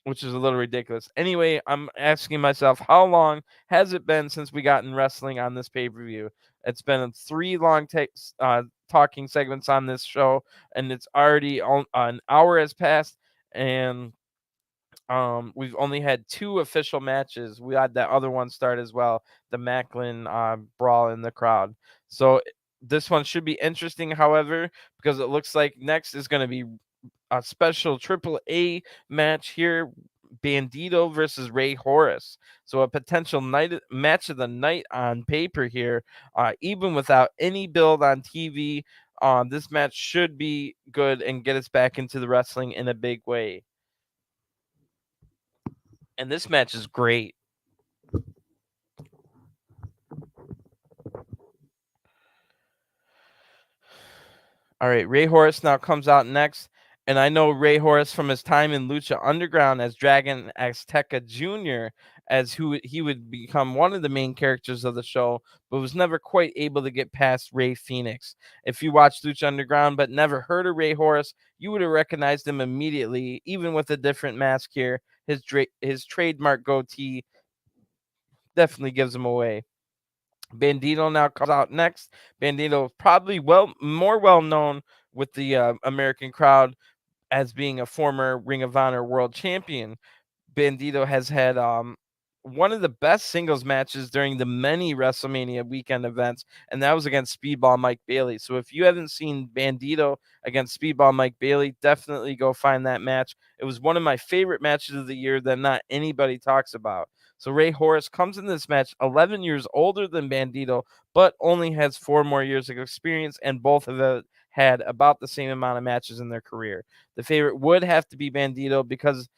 Which is a little ridiculous. Anyway, I'm asking myself, how long has it been since we got in wrestling on this pay-per-view? It's been 3 long talking segments on this show, and it's already an hour has passed, and we've only had 2 official matches. We had that other one start as well, the Maclin brawl in the crowd. So this one should be interesting, however, because it looks like next is going to be a special AAA match here, Bandito versus Rey Horus. So a potential match of the night on paper here, even without any build on TV. This match should be good and get us back into the wrestling in a big way. And this match is great. All right, Rey Horus now comes out next. And I know Rey Horus from his time in Lucha Underground as Dragon Azteca Jr., as who he would become one of the main characters of the show, but was never quite able to get past Rey Fenix. If you watched Lucha Underground but never heard of Rey Horus, you would have recognized him immediately, even with a different mask here. His trademark goatee definitely gives him away. Bandito now comes out next. Bandito probably more well known with the American crowd as being a former Ring of Honor world champion. Bandito has had one of the best singles matches during the many WrestleMania weekend events, and that was against Speedball Mike Bailey. So if you haven't seen Bandito against Speedball Mike Bailey, definitely go find that match. It was one of my favorite matches of the year that not anybody talks about. So Rey Horus comes in this match 11 years older than Bandito, but only has 4 more years of experience, and both have had about the same amount of matches in their career. The favorite would have to be Bandito because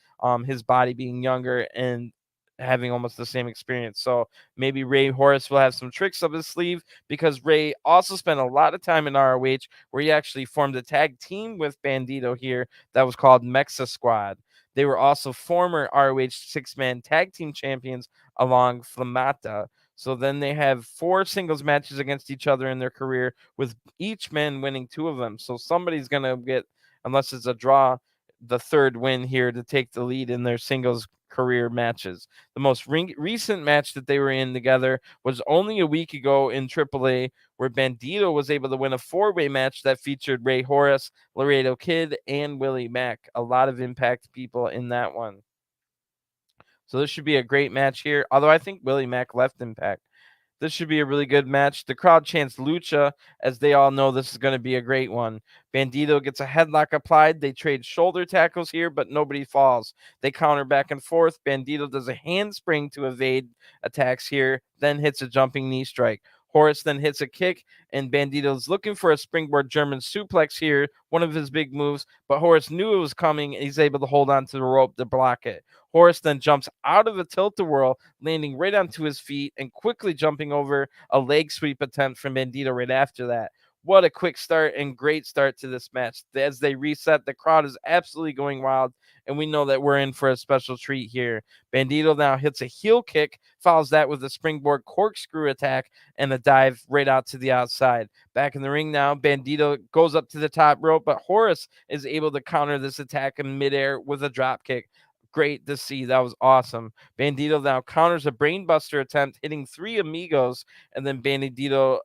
his body being younger and having almost the same experience. So maybe Rey Horus will have some tricks up his sleeve, because Rey also spent a lot of time in ROH, where he actually formed a tag team with Bandito here that was called Mexa Squad. They were also former ROH 6-man tag team champions along Flamata. So then they have 4 singles matches against each other in their career, with each man winning 2 of them. So somebody's going to get, unless it's a draw, the 3rd win here to take the lead in their singles career matches. The most recent match that they were in together was only a week ago in AAA, where Bandito was able to win a 4-way match that featured Rey Horus, Laredo Kid, and Willie Mack. A lot of Impact people in that one. So this should be a great match here, although I think Willie Mack left Impact. This should be a really good match. The crowd chants Lucha, as they all know this is going to be a great one. Bandito gets a headlock applied. They trade shoulder tackles here, but nobody falls. They counter back and forth. Bandito does a handspring to evade attacks here, then hits a jumping knee strike. Horus then hits a kick, and Bandito's looking for a springboard German suplex here, one of his big moves, but Horus knew it was coming, and he's able to hold on to the rope to block it. Horus then jumps out of a tilt-a-whirl, landing right onto his feet and quickly jumping over a leg sweep attempt from Bandito right after that. What a quick start and great start to this match. As they reset, the crowd is absolutely going wild, and we know that we're in for a special treat here. Bandito now hits a heel kick, follows that with a springboard corkscrew attack and a dive right out to the outside. Back in the ring now, Bandito goes up to the top rope, but Horus is able to counter this attack in midair with a drop kick. Great to see. That was awesome. Bandito now counters a brainbuster attempt, hitting 3 amigos, and then Bandito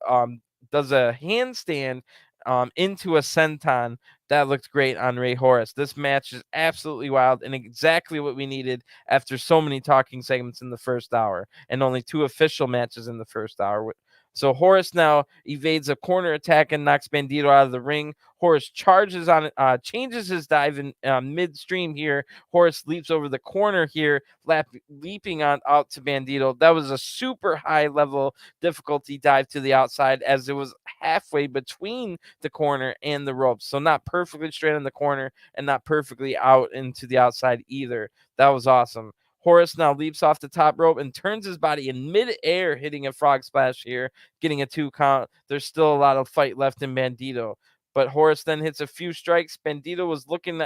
does a handstand into a senton. That looked great on Rey Horus. This match is absolutely wild and exactly what we needed after so many talking segments in the first hour and only 2 official matches in the first hour. So Horus now evades a corner attack and knocks Bandito out of the ring. Horus charges on it, changes his dive in midstream here. Horus leaps over the corner here, leaping out to Bandito. That was a super high level difficulty dive to the outside, as it was halfway between the corner and the ropes. So not perfectly straight on the corner and not perfectly out into the outside either. That was awesome. Horus now leaps off the top rope and turns his body in mid-air, hitting a frog splash here, getting a 2 count. There's still a lot of fight left in Bandito. But Horus then hits a few strikes. Bandito was looking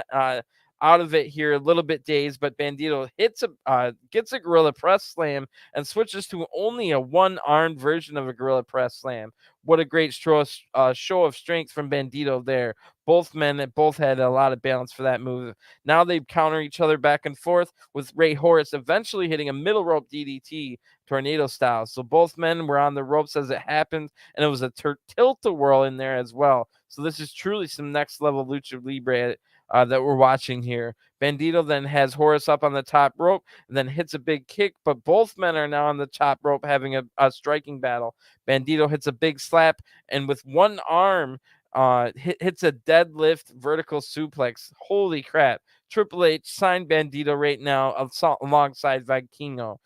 out of it here, a little bit dazed, but Bandito gets a gorilla press slam and switches to only a one-armed version of a gorilla press slam. What a great show of strength from Bandito there. Both men both had a lot of balance for that move. Now they counter each other back and forth, with Rey Horus eventually hitting a middle rope DDT, tornado style. So both men were on the ropes as it happened, and it was a tilt-a-whirl in there as well. So this is truly some next level lucha libre that we're watching here. Bandito then has Horus up on the top rope and then hits a big kick, but both men are now on the top rope having a striking battle. Bandito hits a big slap and with one arm hits a deadlift vertical suplex. Holy crap. Triple H signed Bandito right now alongside Vikingo.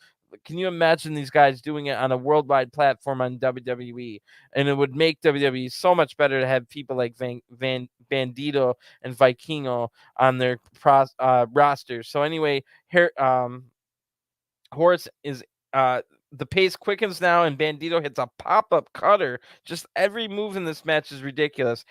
Can you imagine these guys doing it on a worldwide platform on WWE? And it would make WWE so much better to have people like Bandito and Vikingo on their roster. So anyway, here Horus is the pace quickens now, and Bandito hits a pop-up cutter. Just every move in this match is ridiculous.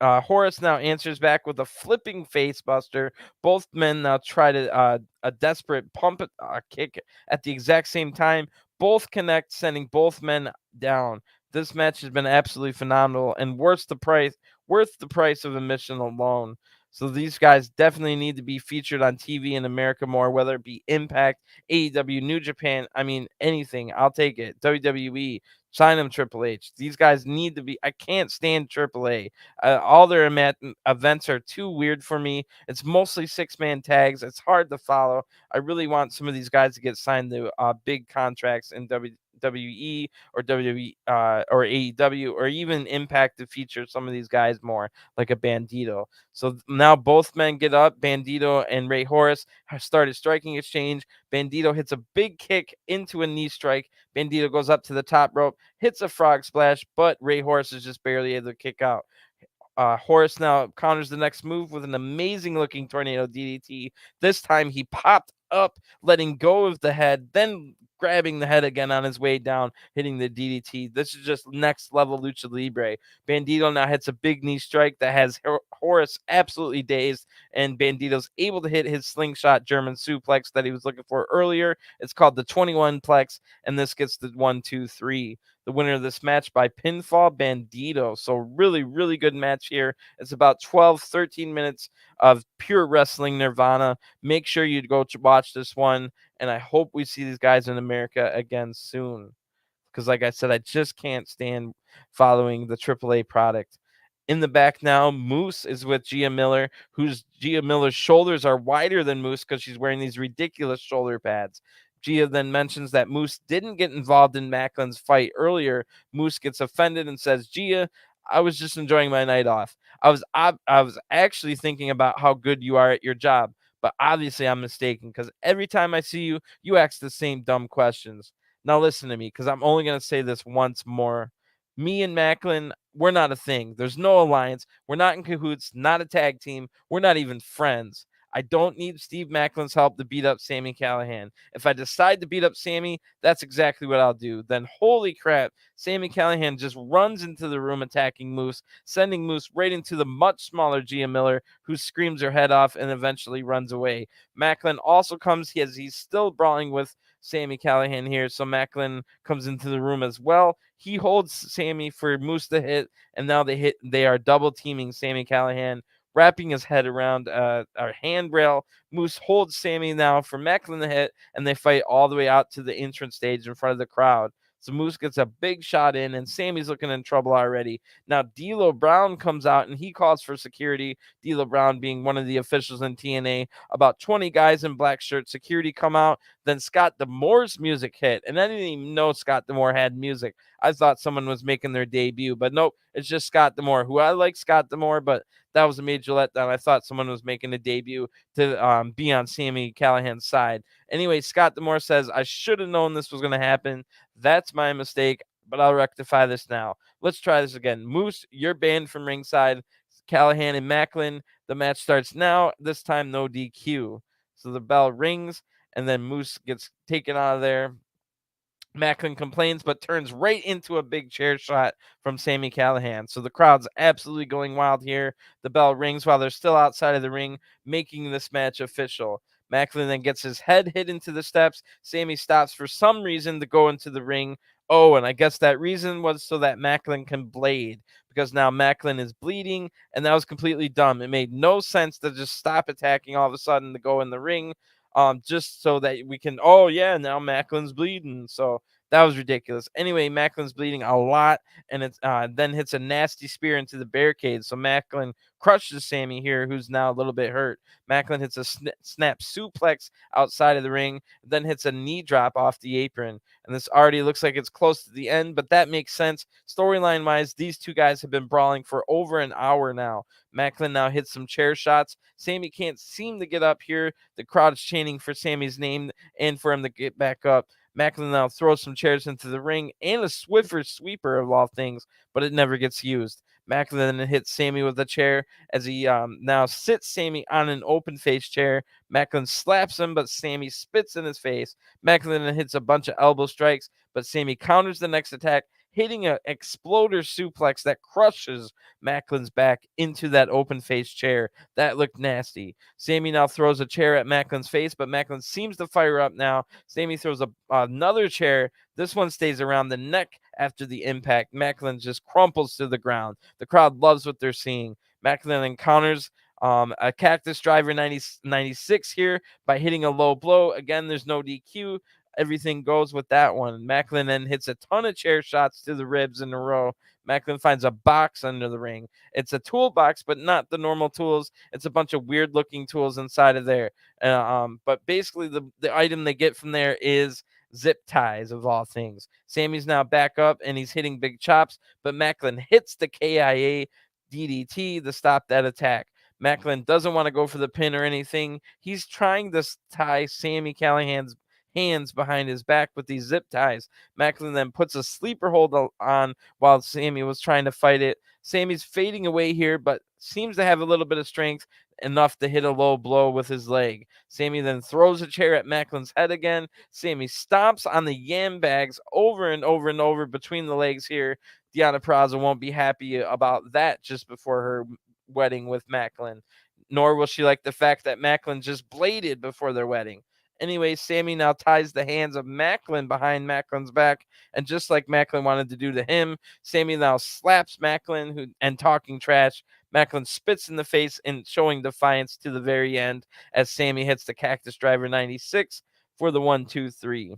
Horus now answers back with a flipping face buster. Both men now try to a desperate pump kick at the exact same time. Both connect, sending both men down. This match has been absolutely phenomenal and worth the price of admission alone. So these guys definitely need to be featured on TV in America more, whether it be Impact, AEW, New Japan. I mean, anything. I'll take it. WWE, sign them Triple H. These guys need to be. I can't stand AAA. All their events are too weird for me. It's mostly 6-man tags. It's hard to follow. I really want some of these guys to get signed to big contracts in WWE or WWE or AEW or even Impact to feature some of these guys more, like a Bandito. So now both men get up. Bandito and Rey Horus have started striking exchange. Bandito hits a big kick into a knee strike. Bandito goes up to the top rope, hits a frog splash, but Rey Horus is just barely able to kick out. Horus now counters the next move with an amazing looking tornado DDT. This time he popped up, letting go of the head, then grabbing the head again on his way down, hitting the DDT. This is just next level lucha libre. Bandito now hits a big knee strike that has Horus absolutely dazed, and Bandito's able to hit his slingshot German suplex that he was looking for earlier. It's called the 21 plex, and this gets the 1-2-3. The winner of this match by pinfall, Bandito. So really, really good match here. It's about 12, 13 minutes of pure wrestling nirvana. Make sure you go to watch this one, and I hope we see these guys in America again soon. Because like I said, I just can't stand following the AAA product. In the back now, Moose is with Gia Miller, Gia Miller's shoulders are wider than Moose because she's wearing these ridiculous shoulder pads. Gia then mentions that Moose didn't get involved in Maclin's fight earlier. Moose gets offended and says, Gia, I was just enjoying my night off. I was actually thinking about how good you are at your job, but obviously I'm mistaken because every time I see you, you ask the same dumb questions. Now listen to me, because I'm only going to say this once more. Me and Maclin, we're not a thing. There's no alliance. We're not in cahoots, not a tag team. We're not even friends. I don't need Steve Maclin's help to beat up Sami Callihan. If I decide to beat up Sami, that's exactly what I'll do. Then, holy crap, Sami Callihan just runs into the room attacking Moose, sending Moose right into the much smaller Gia Miller, who screams her head off and eventually runs away. Maclin also comes as he's still brawling with Sami Callihan here, so Maclin comes into the room as well. He holds Sami for Moose to hit, and now they are double teaming Sami Callihan, wrapping his head around our handrail. Moose holds Sami now for Maclin to hit, and they fight all the way out to the entrance stage in front of the crowd. So Moose gets a big shot in, and Sami's looking in trouble already. Now D'Lo Brown comes out, and he calls for security. D'Lo Brown being one of the officials in TNA. About 20 guys in black shirts. Security come out. Then Scott D'Amore's music hit, and I didn't even know Scott D'Amore had music. I thought someone was making their debut, but nope, it's just Scott D'Amore, who I like Scott D'Amore, but that was a major letdown. I thought someone was making a debut to be on Sami Callihan's side. Anyway, Scott D'Amore says, I should have known this was going to happen. That's my mistake. but I'll rectify this now. Let's try this again. Moose, you're banned from ringside. Callihan and Maclin, the match starts now. This time, no DQ. So the bell rings, and then Moose gets taken out of there. Maclin complains, but turns right into a big chair shot from Sami Callihan. So the crowd's absolutely going wild here. The bell rings while they're still outside of the ring, making this match official. Maclin then gets his head hit into the steps. Sami stops for some reason to go into the ring. Oh, and I guess that reason was so that Maclin can blade, because now Maclin is bleeding, and that was completely dumb. It made no sense to just stop attacking all of a sudden to go in the ring. Just so that we can, oh yeah, now Maclin's bleeding. So that was ridiculous. Anyway, Maclin's bleeding a lot, and it's then hits a nasty spear into the barricade. So Maclin crushes Sami here, who's now a little bit hurt. Maclin hits a snap suplex outside of the ring, then hits a knee drop off the apron. And this already looks like it's close to the end, but that makes sense. Storyline wise, these two guys have been brawling for over an hour now. Maclin now hits some chair shots. Sami can't seem to get up here. The crowd is chanting for Sami's name and for him to get back up. Maclin now throws some chairs into the ring and a Swiffer sweeper of all things, but it never gets used. Maclin then hits Sami with a chair as he now sits Sami on an open face chair. Maclin slaps him, but Sami spits in his face. Maclin then hits a bunch of elbow strikes, but Sami counters the next attack, hitting an exploder suplex that crushes Maclin's back into that open face chair. That looked nasty. Sami now throws a chair at Maclin's face, but Maclin seems to fire up now. Sami throws another chair. This one stays around the neck after the impact. Maclin just crumples to the ground. The crowd loves what they're seeing. Maclin encounters a Cactus Driver 96 here by hitting a low blow. Again, there's no DQ. Everything goes with that one. Maclin then hits a ton of chair shots to the ribs in a row. Maclin finds a box under the ring. It's a toolbox, but not the normal tools. It's a bunch of weird looking tools inside of there. But basically the item they get from there is zip ties of all things. Sami's now back up and he's hitting big chops, but Maclin hits the KIA DDT to stop that attack. Maclin doesn't want to go for the pin or anything. He's trying to tie Sami Callihan's hands behind his back with these zip ties. Maclin then puts a sleeper hold on while Sami was trying to fight it. Sami's fading away here, but seems to have a little bit of strength, enough to hit a low blow with his leg. Sami then throws a chair at Maclin's head again. Sami stomps on the yam bags over and over and over between the legs here. Deonna Purrazzo won't be happy about that just before her wedding with Maclin, nor will she like the fact that Maclin just bladed before their wedding. Anyway, Sami now ties the hands of Maclin behind Maclin's back, and just like Maclin wanted to do to him, Sami now slaps Maclin and talking trash. Maclin spits in the face and showing defiance to the very end as Sami hits the Cactus Driver 96 for the 1-2-3.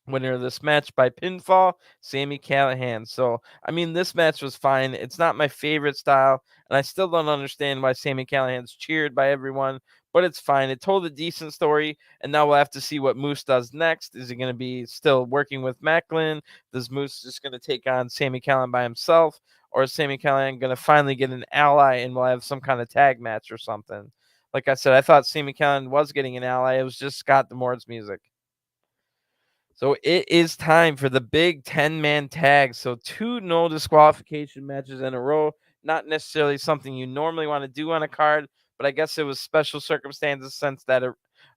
Winner of this match by pinfall, Sami Callihan. So, I mean, this match was fine. It's not my favorite style, and I still don't understand why Sami Callihan's cheered by everyone, but it's fine. It told a decent story, and now we'll have to see what Moose does next. Is he going to be still working with Maclin? Is Moose just going to take on Sami Callihan by himself? Or is Sami Callihan going to finally get an ally and we'll have some kind of tag match or something? Like I said, I thought Sami Callihan was getting an ally. It was just Scott D'Amore's music. So it is time for the big 10-man tag. So 2 no disqualification matches in a row. Not necessarily something you normally want to do on a card, but I guess it was special circumstances since that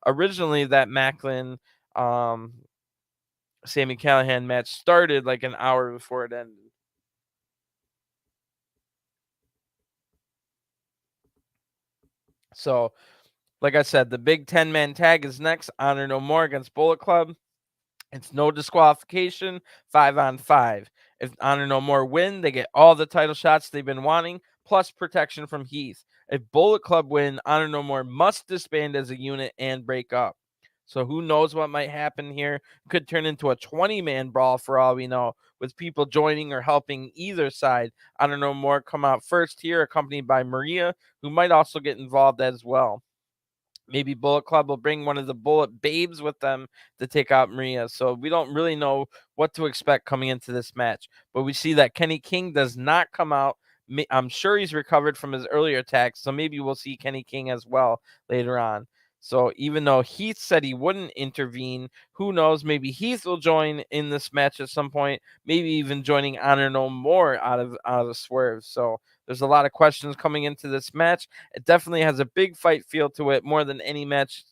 originally that Maclin Sami Callihan match started like an hour before it ended. So, like I said, the big 10-man tag is next. Honor No More against Bullet Club. It's no disqualification, 5-on-5. If Honor No More win, they get all the title shots they've been wanting, plus protection from Heath. If Bullet Club win, Honor No More must disband as a unit and break up. So who knows what might happen here? Could turn into a 20-man brawl for all we know, with people joining or helping either side. Honor No More come out first here, accompanied by Maria, who might also get involved as well. Maybe Bullet Club will bring one of the Bullet Babes with them to take out Maria. So we don't really know what to expect coming into this match. But we see that Kenny King does not come out. I'm sure he's recovered from his earlier attacks, so maybe we'll see Kenny King as well later on. So even though Heath said he wouldn't intervene, who knows? Maybe Heath will join in this match at some point. Maybe even joining Honor No More out of the swerve. So there's a lot of questions coming into this match. It definitely has a big fight feel to it, more than any match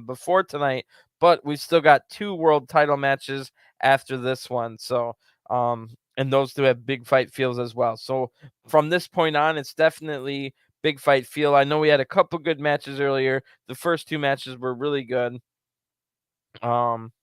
before tonight. But we've still got 2 world title matches after this one. So and those two have big fight feels as well. So from this point on, it's definitely big fight feel. I know we had a couple good matches earlier. The first 2 matches were really good. Um,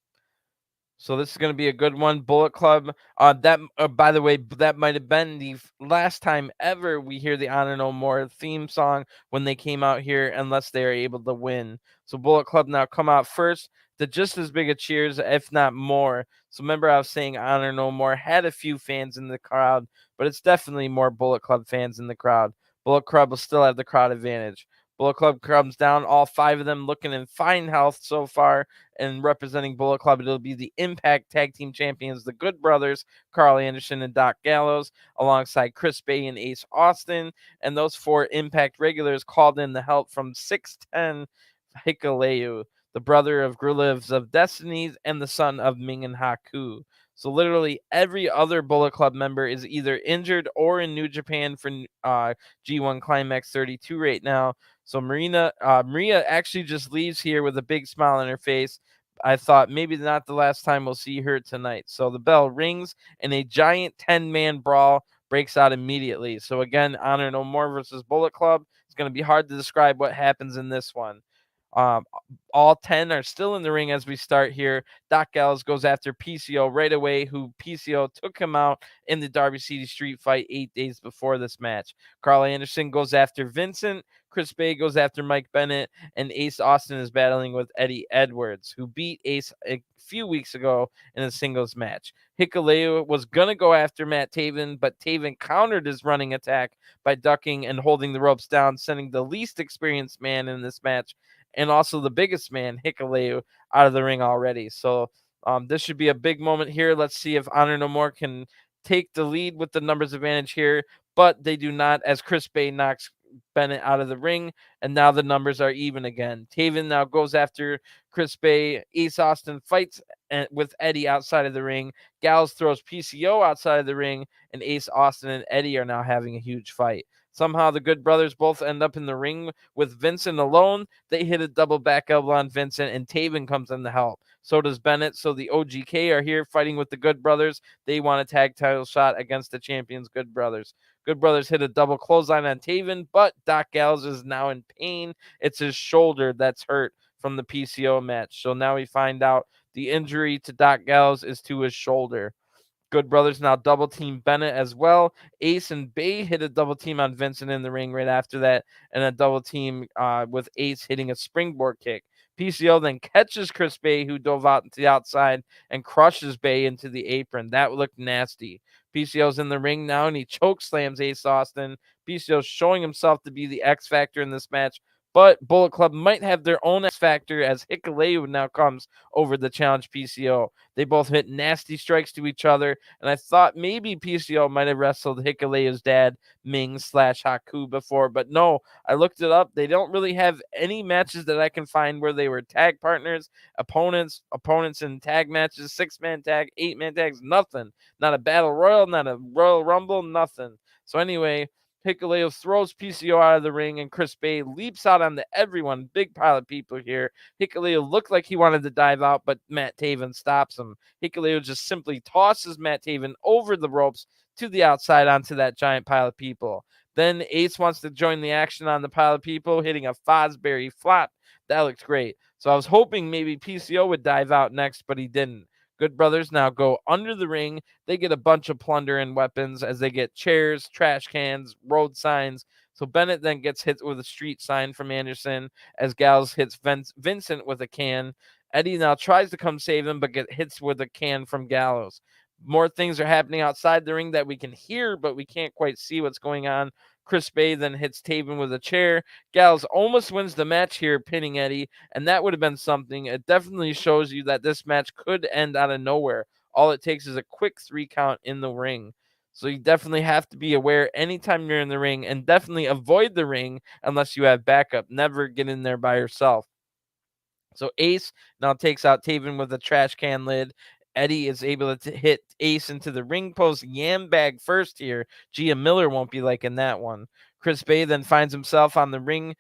so this is going to be a good one. Bullet Club. By the way, that might have been the last time ever we hear the Honor No More theme song when they came out here, unless they are able to win. So Bullet Club now come out first to just as big a cheers, if not more. So remember, I was saying Honor No More had a few fans in the crowd, but it's definitely more Bullet Club fans in the crowd. Bullet Club will still have the crowd advantage. Bullet Club comes down, all 5 of them looking in fine health so far. And representing Bullet Club, it'll be the Impact Tag Team Champions, the Good Brothers, Karl Anderson and Doc Gallows, alongside Chris Bay and Ace Austin. And those 4 Impact regulars called in the help from 6'10" Hikuleo, the brother of Gorillas of Destinies and the son of Ming and Haku. So literally every other Bullet Club member is either injured or in New Japan for G1 Climax 32 right now. So Maria actually just leaves here with a big smile on her face. I thought maybe not the last time we'll see her tonight. So the bell rings and a giant 10-man brawl breaks out immediately. So again, Honor No More versus Bullet Club. It's going to be hard to describe what happens in this one. Um, all 10 are still in the ring as we start here. Doc Gallows goes after PCO right away, who PCO took him out in the Derby City Street fight 8 days before this match. Karl Anderson goes after Vincent. Chris Bay goes after Mike Bennett, and Ace Austin is battling with Eddie Edwards, who beat Ace a few weeks ago in a singles match. Hikuleo was going to go after Matt Taven, but Taven countered his running attack by ducking and holding the ropes down, sending the least experienced man in this match and also the biggest man, Hikuleo, out of the ring already. So this should be a big moment here. Let's see if Honor No More can take the lead with the numbers advantage here, but they do not, as Chris Bay knocks Bennett out of the ring, and now the numbers are even again. Taven now goes after Chris Bay. Ace Austin fights with Eddie outside of the ring. Gallows throws PCO outside of the ring, and Ace Austin and Eddie are now having a huge fight. Somehow the Good Brothers both end up in the ring with Vincent alone. They hit a double back elbow on Vincent, and Taven comes in to help. So does Bennett. So the OGK are here fighting with the Good Brothers. They want a tag title shot against the champions, Good Brothers. Good Brothers hit a double clothesline on Taven, but Doc Gallows is now in pain. It's his shoulder that's hurt from the PCO match. So now we find out the injury to Doc Gallows is to his shoulder. Good Brothers now double team Bennett as well. Ace and Bay hit a double team on Vincent in the ring right after that, and a double team with Ace hitting a springboard kick. PCO then catches Chris Bay, who dove out to the outside and crushes Bay into the apron. That looked nasty. PCO's in the ring now, and he choke slams Ace Austin. PCO's showing himself to be the X Factor in this match, but Bullet Club might have their own X Factor as Hikuleo now comes over the challenge PCO. They both hit nasty strikes to each other, and I thought maybe PCO might have wrestled Hikuleo's dad, Ming / Haku, before, but no, I looked it up. They don't really have any matches that I can find where they were tag partners, opponents in tag matches, 6-man tag, 8-man tags, nothing. Not a battle royal, not a Royal Rumble, nothing. So anyway, Hikuleo throws PCO out of the ring, and Chris Bay leaps out onto everyone. Big pile of people here. Hikuleo looked like he wanted to dive out, but Matt Taven stops him. Hikuleo just simply tosses Matt Taven over the ropes to the outside onto that giant pile of people. Then Ace wants to join the action on the pile of people, hitting a Fosbury flop. That looks great. So I was hoping maybe PCO would dive out next, but he didn't. Good Brothers now go under the ring. They get a bunch of plunder and weapons as they get chairs, trash cans, road signs. So Bennett then gets hit with a street sign from Anderson as Gallows hits Vincent with a can. Eddie now tries to come save him, but gets hits with a can from Gallows. More things are happening outside the ring that we can hear, but we can't quite see what's going on. Chris Bay then hits Taven with a chair. Gallows almost wins the match here, pinning Eddie, and that would have been something. It definitely shows you that this match could end out of nowhere. All it takes is a quick 3 count in the ring. So you definitely have to be aware anytime you're in the ring, and definitely avoid the ring unless you have backup. Never get in there by yourself. So Ace now takes out Taven with a trash can lid. Eddie is able to hit Ace into the ring post yam bag first here. Gia Miller won't be liking that one. Chris Bay then finds himself on the ring,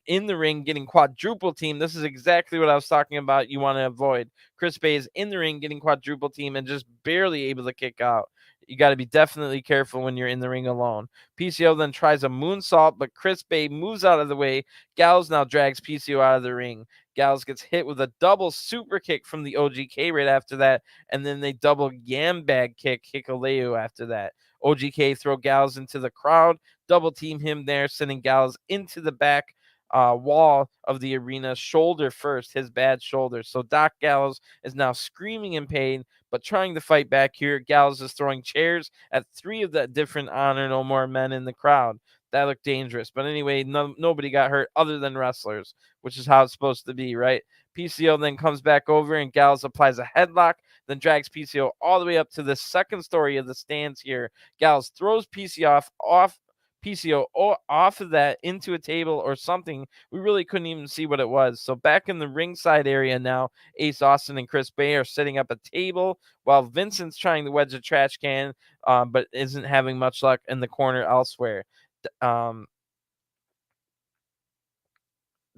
in the ring, getting quadruple team. This is exactly what I was talking about. You want to avoid. Chris Bay is in the ring, getting quadruple team, and just barely able to kick out. You got to be definitely careful when you're in the ring alone. PCO then tries a moonsault, but Chris Bay moves out of the way. Gallows now drags PCO out of the ring. Gallows gets hit with a double super kick from the OGK right after that, and then they double yam bag kick Hikuleo after that. OGK throw Gallows into the crowd, double team him there, sending Gallows into the back wall of the arena, shoulder first, his bad shoulder. So Doc Gallows is now screaming in pain, but trying to fight back here. Gallows is throwing chairs at three of the different Honor No More men in the crowd. That looked dangerous. But anyway, nobody got hurt other than wrestlers, which is how it's supposed to be, right? PCO then comes back over and Gallows applies a headlock, then drags PCO all the way up to the second story of the stands here. Gallows throws PCO off of that into a table or something. We really couldn't even see what it was. So back in the ringside area now, Ace Austin and Chris Bay are setting up a table while Vincent's trying to wedge a trash can, but isn't having much luck in the corner elsewhere. Um,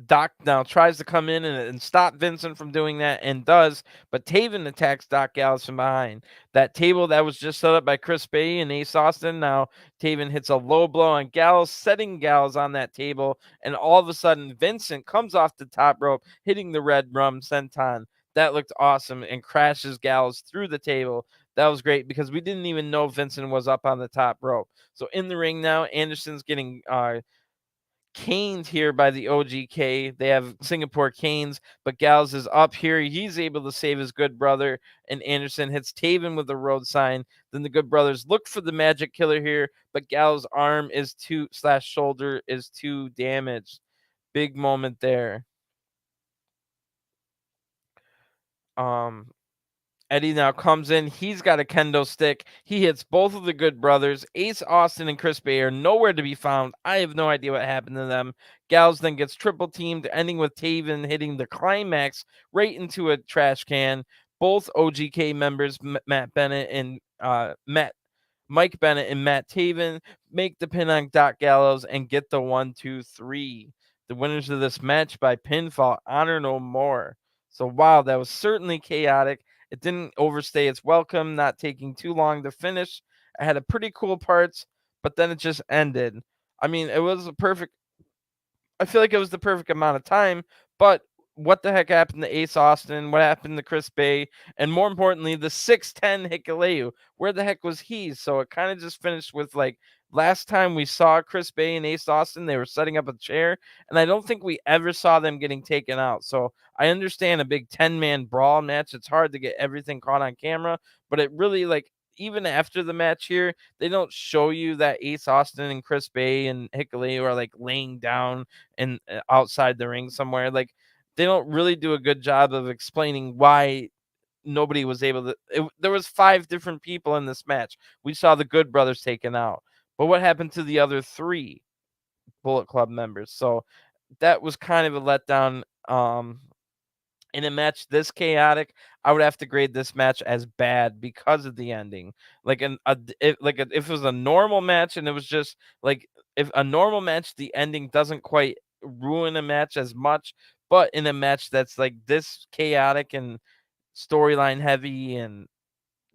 Doc now tries to come in and stop Vincent from doing that and does, but Taven attacks Doc Gallows from behind. That table that was just set up by Chris Bay and Ace Austin, now Taven hits a low blow on Gallows, setting Gallows on that table, and all of a sudden Vincent comes off the top rope, hitting the red rum senton. That looked awesome and crashes Gallows through the table. That was great because we didn't even know Vincent was up on the top rope. So in the ring now, Anderson's getting caned here by the OGK. They have Singapore canes, but Gallows is up here. He's able to save his good brother, and Anderson hits Taven with a road sign. Then the good brothers look for the magic killer here, but Gallows' arm is shoulder is too damaged. Big moment there. Um, Eddie now comes in. He's got a kendo stick. He hits both of the good brothers. Ace Austin and Chris Bay are nowhere to be found. I have no idea what happened to them. Gallows then gets triple teamed, ending with Taven hitting the climax right into a trash can. Both OGK members, Matt Bennett and Mike Bennett and Matt Taven, make the pin on Doc Gallows and get the 1-2-3. The winners of this match by pinfall, Honor No More. So wow, that was certainly chaotic. It didn't overstay its welcome, not taking too long to finish. It had a pretty cool parts, but then it just ended. I mean, it was a perfect. I feel like it was the perfect amount of time, but what the heck happened to Ace Austin? What happened to Chris Bay? And more importantly, the 6'10 Hikuleo. Where the heck was he? So it kind of just finished with like last time we saw Chris Bay and Ace Austin, they were setting up a chair, and I don't think we ever saw them getting taken out. So I understand a big 10-man brawl match. It's hard to get everything caught on camera, but it really like even after the match here, they don't show you that Ace Austin and Chris Bay and Hikuleo are like laying down and outside the ring somewhere. Like they don't really do a good job of explaining why nobody was able to. There was 5 different people in this match. We saw the Good Brothers taken out, but what happened to the other 3 Bullet Club members? So that was kind of a letdown. In a match this chaotic, I would have to grade this match as bad because of the ending. Like if it was a normal match and it was just like if a normal match, the ending doesn't quite ruin a match as much. But in a match that's like this chaotic and storyline heavy and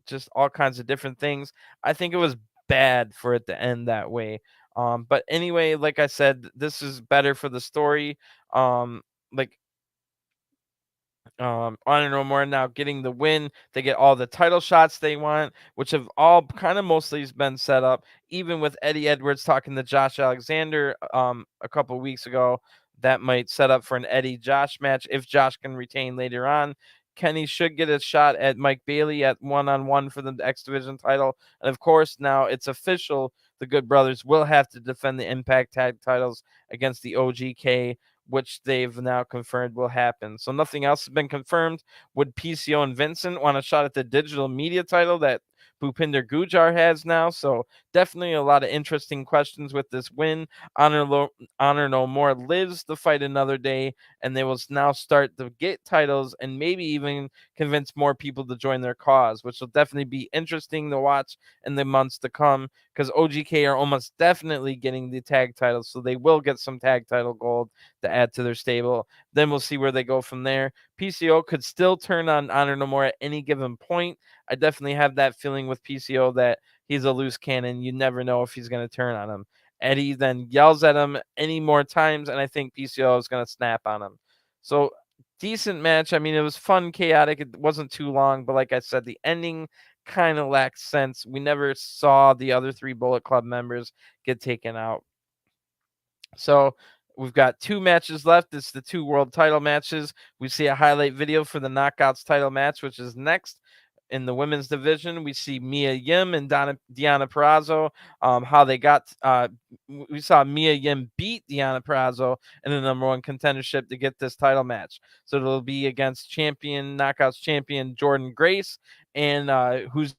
just all kinds of different things, I think it was bad for it to end that way. But anyway, like I said, this is better for the story. Like Honor No More now getting the win. They get all the title shots they want, which have all kind of mostly been set up. Even with Eddie Edwards talking to Josh Alexander a couple weeks ago, that might set up for an Eddie Josh match if Josh can retain later on. Kenny should get a shot at Mike Bailey at 1-on-1 for the X Division title. And of course, now it's official. The Good Brothers will have to defend the Impact Tag titles against the OGK, which they've now confirmed will happen. So nothing else has been confirmed. Would PCO and Vincent want a shot at the digital media title that Bhupinder Gujjar has now. So definitely a lot of interesting questions with this win. Honor No More lives to fight another day, and they will now start to get titles and maybe even convince more people to join their cause, which will definitely be interesting to watch in the months to come, because OGK are almost definitely getting the tag titles, so they will get some tag title gold to add to their stable. Then we'll see where they go from there. PCO could still turn on Honor No More at any given point. I definitely have that feeling with PCO that he's a loose cannon. You never know if he's going to turn on him. Eddie then yells at him any more times, and I think PCO is going to snap on him. So decent match. I mean, it was fun, chaotic. It wasn't too long, but like I said, the ending kind of lacks sense. We never saw the other 3 Bullet Club members get taken out. So we've got 2 matches left. It's the 2 world title matches. We see a highlight video for the Knockouts title match, which is next. In the women's division, we see Mia Yim and Deonna Purrazzo. How they got, we saw Mia Yim beat Deonna Purrazzo in the #1 contendership to get this title match. So it'll be against Knockouts champion Jordan Grace, and who's